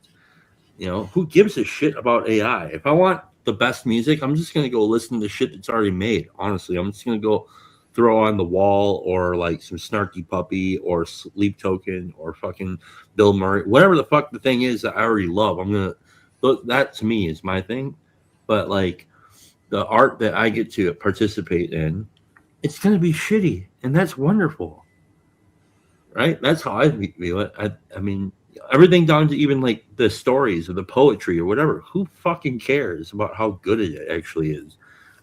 A: Who gives a shit about AI? If I want the best music, I'm just gonna go listen to shit that's already made. Honestly, I'm just gonna go throw on The Wall or like some Snarky Puppy or Sleep Token or fucking Bill Murray, whatever the fuck the thing is that I already love. That to me is my thing. But like the art that I get to participate in, it's gonna be shitty, and that's wonderful, right? That's how I view it. I mean, everything down to even like the stories or the poetry or whatever. Who fucking cares about how good it actually is?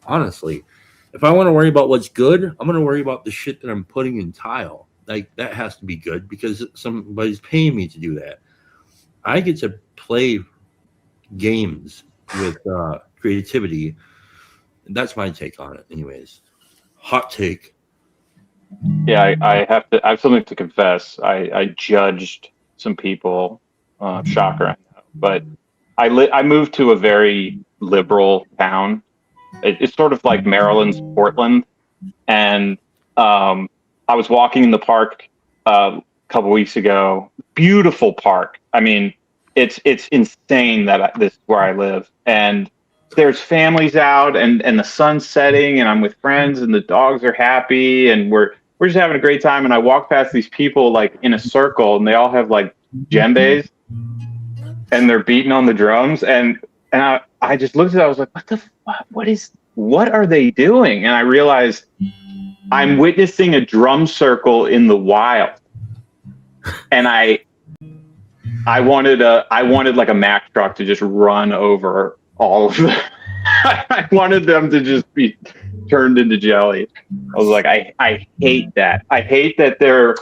A: Honestly, if I want to worry about what's good, I'm going to worry about the shit that I'm putting in tile. Like that has to be good because somebody's paying me to do that. I get to play games with creativity. That's my take on it. Anyways, hot take.
I: Yeah, I have something to confess. I judged some people, shocker, I know, but I moved to a very liberal town. It's sort of like Maryland's Portland, and I was walking in the park a couple weeks ago. Beautiful park. I mean, it's insane that this is where I live, and there's families out, and the sun's setting, and I'm with friends, and the dogs are happy, and we're just having a great time. And I walk past these people like in a circle, and they all have like djembes, and they're beating on the drums, and I just looked at it. I was like, what the fuck? What are they doing? And I realized I'm witnessing a drum circle in the wild, and I wanted like a Mack truck to just run over all of them. I wanted them to just be turned into jelly. I was like, I hate that. I hate that they're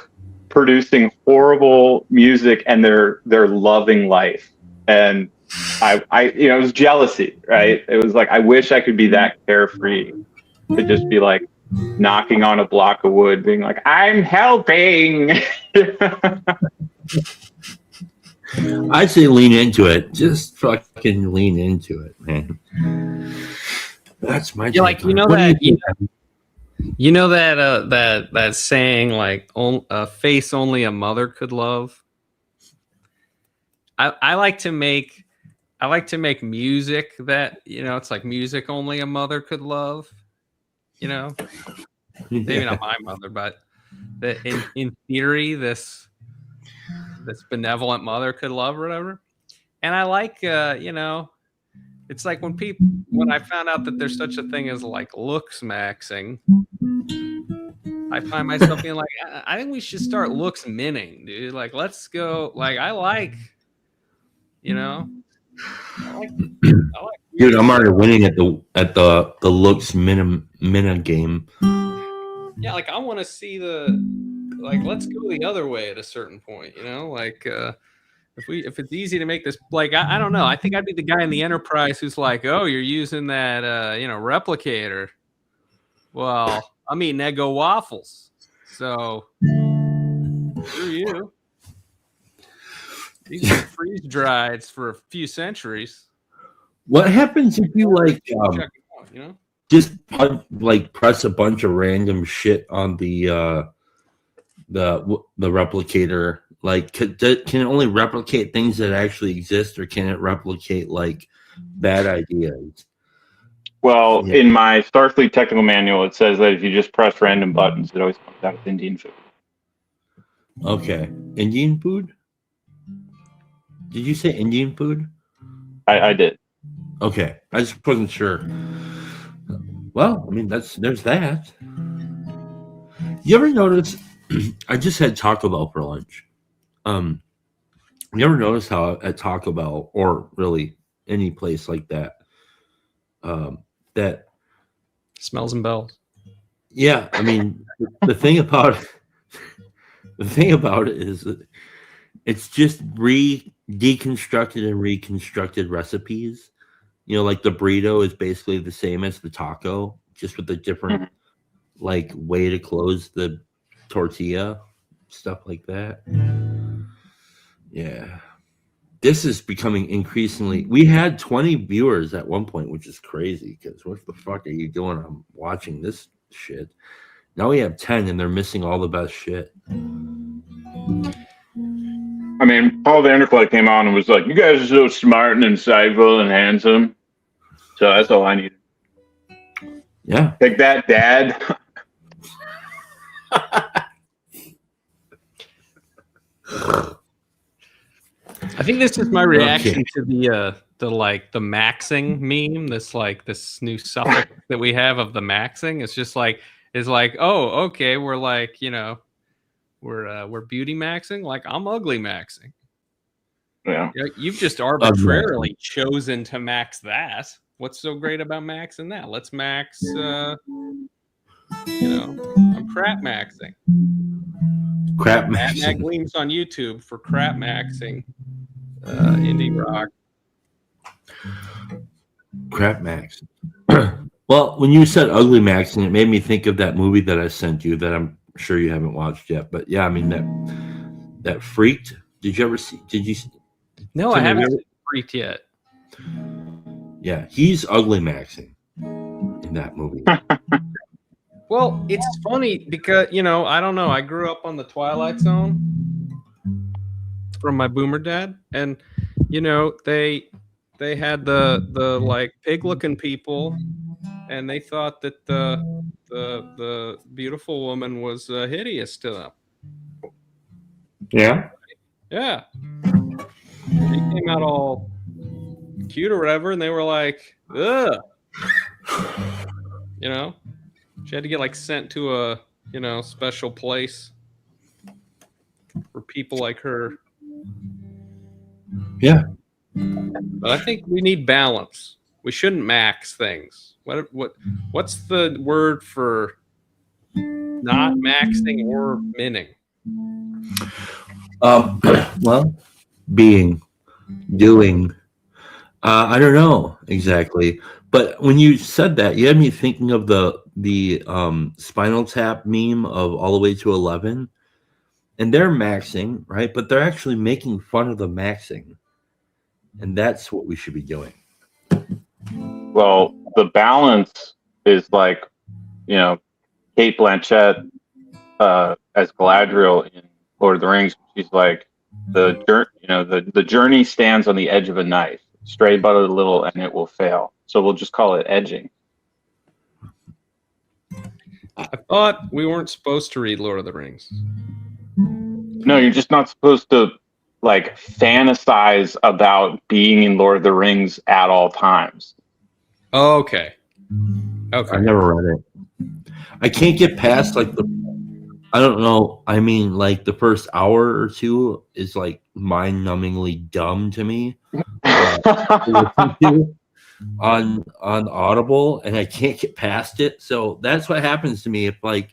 I: producing horrible music and they're loving life. And it was jealousy, right? It was like, I wish I could be that carefree to just be like knocking on a block of wood, being like, I'm helping.
A: I'd say lean into it. Just fucking lean into it, man. That's my
H: like that saying like a face only a mother could love. I like to make music that it's like music only a mother could love. Maybe not my mother, but that in theory this benevolent mother could love or whatever. And I like it's like when I found out that there's such a thing as like looks maxing, I find myself being like, I think we should start looks minning, dude. Like, let's go. Like, I like
A: dude, I'm already winning at the looks mina game.
H: Yeah, like I want to see let's go the other way at a certain point, like if it's easy to make this, like I don't know, I think I'd be the guy in the Enterprise who's like, oh, you're using that replicator. Well, I'm eating Eggo waffles, so screw you. These are freeze dried for a few centuries.
A: What happens if you just press a bunch of random shit on the replicator? Like, can it only replicate things that actually exist, or can it replicate like bad ideas?
I: Well, in my Starfleet technical manual, it says that if you just press random buttons, it always comes out with Indian food.
A: Okay, Indian food. Did you say Indian food?
I: I did.
A: Okay, I just wasn't sure. Well, I mean, there's that. You ever notice? I just had Taco Bell for lunch. You ever notice how at Taco Bell, or really any place like that, that
H: smells and bells?
A: Yeah, I mean, the thing about it is that it's just deconstructed and reconstructed recipes. You know, like the burrito is basically the same as the taco, just with a different like way to close the tortilla, stuff like that. Yeah. This is becoming increasingly. We had 20 viewers at one point, which is crazy because what the fuck are you doing? I'm watching this shit. Now we have 10 and they're missing all the best shit.
I: I mean, Paul Vanderkleid came on and was like, "You guys are so smart and insightful and handsome." So that's all I needed.
A: Yeah.
I: Take that, Dad.
H: I think this is my reaction to the maxing meme. This new suffix that we have of the maxing. It's just like oh, okay, we're like, you know, we're beauty maxing. Like, I'm ugly maxing.
I: Yeah.
H: You know, you've just arbitrarily chosen to max that. What's so great about maxing that? Let's max. You know, I'm crap maxing.
A: Crap
H: Matt
A: maxing.
H: Gleams on YouTube for crap maxing. Indie rock.
A: Crap max. Well, when you said ugly max, and it made me think of that movie that I sent you that I'm sure you haven't watched yet. But yeah, I mean that Freaked. Did you ever see? Did you?
H: No, I haven't seen Freaked yet.
A: Yeah, he's ugly maxing in that movie.
H: Well, it's funny because, you know, I don't know. I grew up on the Twilight Zone from my boomer dad, and you know they had the like pig looking people, and they thought that the beautiful woman was hideous to them.
A: Yeah.
H: Yeah, she came out all cute or whatever, and they were like, ugh. You know, she had to get like sent to a, you know, special place for people like her.
A: Yeah.
H: But I think we need balance. We shouldn't max things. What's the word for not maxing or minning?
A: Well, being, doing. I don't know exactly, but when you said that, you had me thinking of the Spinal Tap meme of All the Way to 11, and they're maxing, right? But they're actually making fun of the maxing, and that's what we should be doing.
I: Well, the balance is like, you know, Kate Blanchett as Galadriel in Lord of the Rings. She's like, the journey stands on the edge of a knife. Stray but a little and it will fail. So we'll just call it edging.
H: I thought we weren't supposed to read Lord of the Rings.
I: No, you're just not supposed to like fantasize about being in Lord of the Rings at all times.
H: Oh, okay. Okay.
A: I never read it. I can't get past like I don't know. I mean, like the first hour or two is like mind-numbingly dumb to me. On Audible, and I can't get past it. So that's what happens to me if like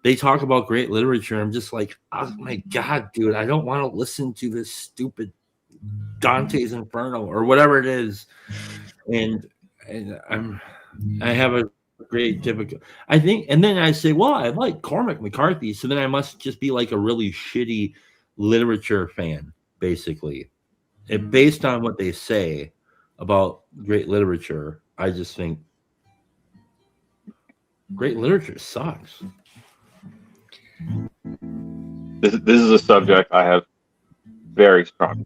A: they talk about great literature. I'm just like, oh my god, dude, I don't want to listen to this stupid Dante's Inferno or whatever it is. And I have a great difficult. I think, and then I say, well, I like Cormac McCarthy, so then I must just be like a really shitty literature fan, basically. And based on what they say about great literature, I just think great literature sucks.
I: This is a subject I have very strong.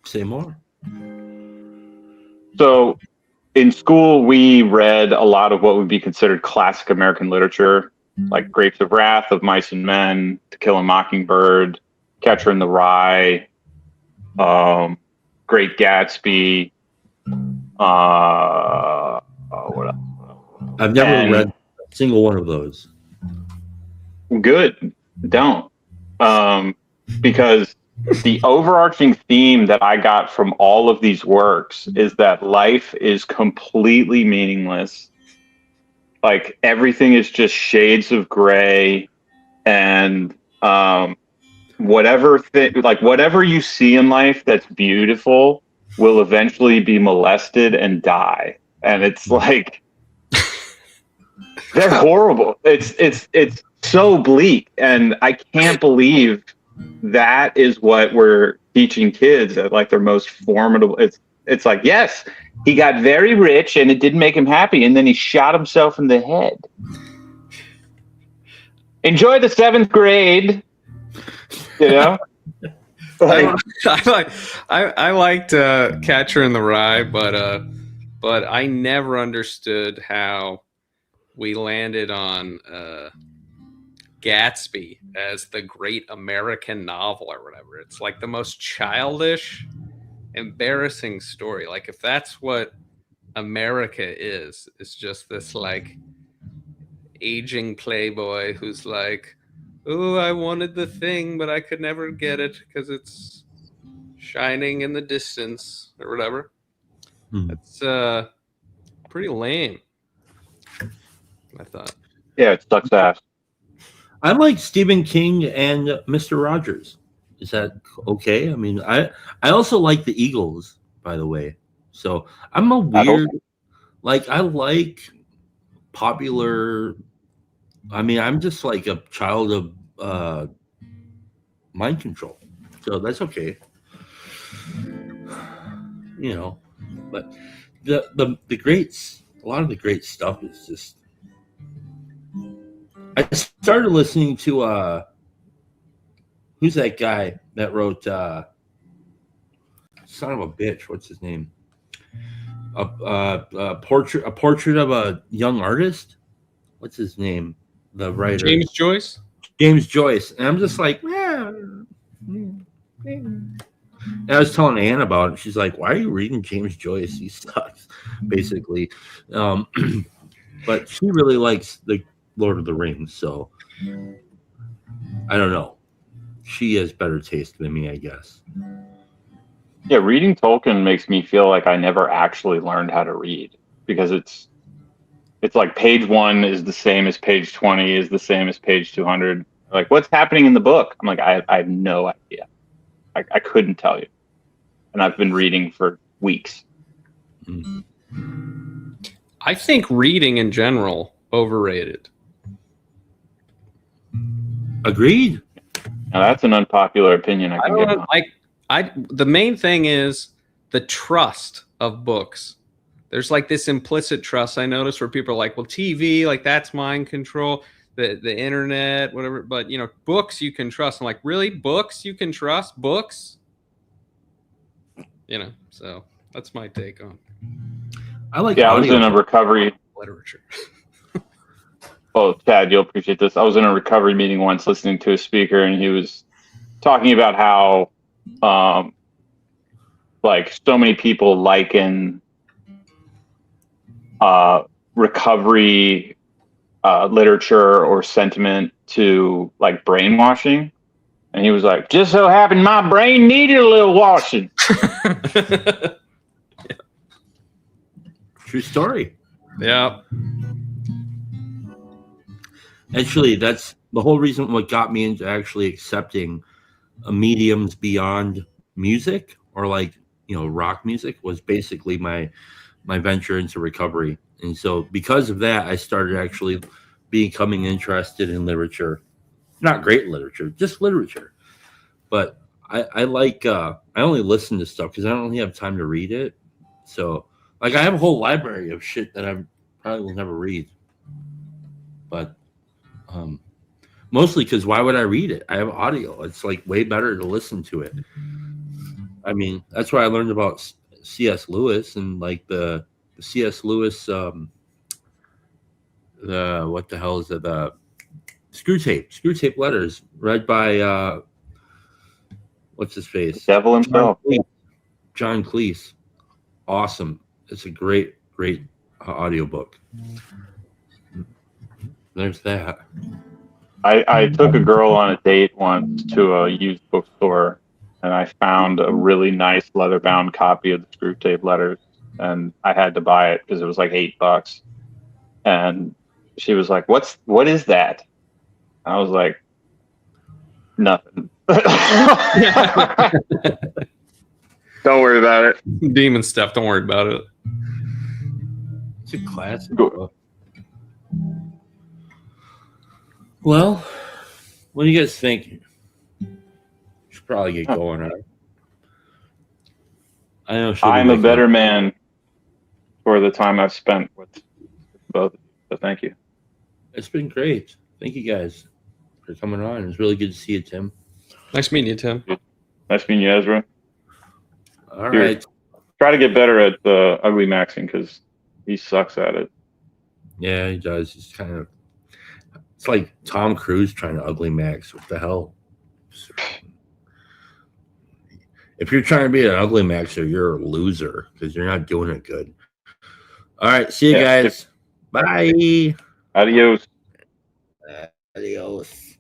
A: Say more.
I: So in school, we read a lot of what would be considered classic American literature, like Grapes of Wrath, Of Mice and Men, To Kill a Mockingbird, Catcher in the Rye, Great Gatsby. What else?
A: I've never read a single one of those.
I: Good. Don't. Because the overarching theme that I got from all of these works is that life is completely meaningless. Like everything is just shades of gray, and whatever you see in life that's beautiful will eventually be molested and die. And it's like, they're horrible. It's so bleak, and I can't believe that is what we're teaching kids at like their most formidable. It's like, yes, he got very rich and it didn't make him happy, and then he shot himself in the head. Enjoy the 7th grade, you know.
H: I liked Catcher in the Rye, but I never understood how we landed on Gatsby as the great American novel or whatever. It's like the most childish, embarrassing story. Like if that's what America is, it's just this like aging playboy who's like, oh, I wanted the thing, but I could never get it because it's shining in the distance or whatever. It's pretty lame, I thought.
I: Yeah, it sucks ass.
A: I like Stephen King and Mr. Rogers. Is that okay? I mean, I also like the Eagles, by the way. So I'm a weird, like I like popular. I mean, I'm just like a child of mind control, so that's okay. You know, but the greats, a lot of the great stuff is just. I started listening to who's that guy that wrote son of a bitch, what's his name? A portrait of a young artist. What's his name? The writer
H: James Joyce.
A: James Joyce, and I'm just like, and I was telling Anne about it. She's like, "Why are you reading James Joyce? He sucks," basically. But she really likes the Lord of the Rings, so I don't know. She has better taste than me, I guess.
I: Yeah, reading Tolkien makes me feel like I never actually learned how to read, because it's like page 1 is the same as page 20 is the same as page 200. Like, what's happening in the book? I'm like, I have no idea. I couldn't tell you. And I've been reading for weeks.
H: I think reading in general overrated.
A: Agreed.
I: Now that's an unpopular opinion.
H: I don't like. The main thing is the trust of books. There's like this implicit trust I notice where people are like, well, TV, like that's mind control, the internet, whatever. But you know, books you can trust. I'm like, really? Books you can trust? Books? You know, so that's my take on.
A: I like.
I: Yeah, I was in a recovery
H: literature.
I: Oh, Chad, you'll appreciate this. I was in a recovery meeting once listening to a speaker, and he was talking about how like so many people liken recovery literature or sentiment to like brainwashing. And he was like, just so happened my brain needed a little washing.
A: True story.
H: Yeah.
A: Actually, that's the whole reason what got me into actually accepting mediums beyond music, or like, you know, rock music, was basically my venture into recovery. And so because of that, I started actually becoming interested in literature. Not great literature, just literature. But I like I only listen to stuff because I don't really have time to read it. So like I have a whole library of shit that I probably will never read. But mostly because why would I read it? I have audio. It's like way better to listen to it. I mean, that's why I learned about C.S. Lewis and like the C.S. Lewis the what the hell is it? The Screw Tape Letters, read by what's his face?
I: The devil himself.
A: John Cleese. Awesome. It's a great audiobook. There's that.
I: I took a girl on a date once to a used bookstore, and I found a really nice leather-bound copy of the Screw Tape Letters, and I had to buy it because it was like $8. And she was like, "What is that?" I was like, Nothing. Don't worry about it.
H: Demon stuff. Don't worry about it.
A: It's a classic.
I: Go-
A: Well, what do you guys think? Should probably get going on. I know.
I: I'm a better man for the time I've spent with both of you. So thank you.
A: It's been great. Thank you guys for coming on. It's really good to see you, Tim.
H: Nice meeting you, Tim.
I: Nice meeting you, Ezra.
A: All
I: Here.
A: right.
I: Try to get better at ugly maxing because he sucks at it.
A: Yeah, he does. He's kind of. It's like Tom Cruise trying to ugly max. What the hell? If you're trying to be an ugly maxer, you're a loser because you're not doing it good. All right. See you guys. Bye.
I: Adios.
A: Adios.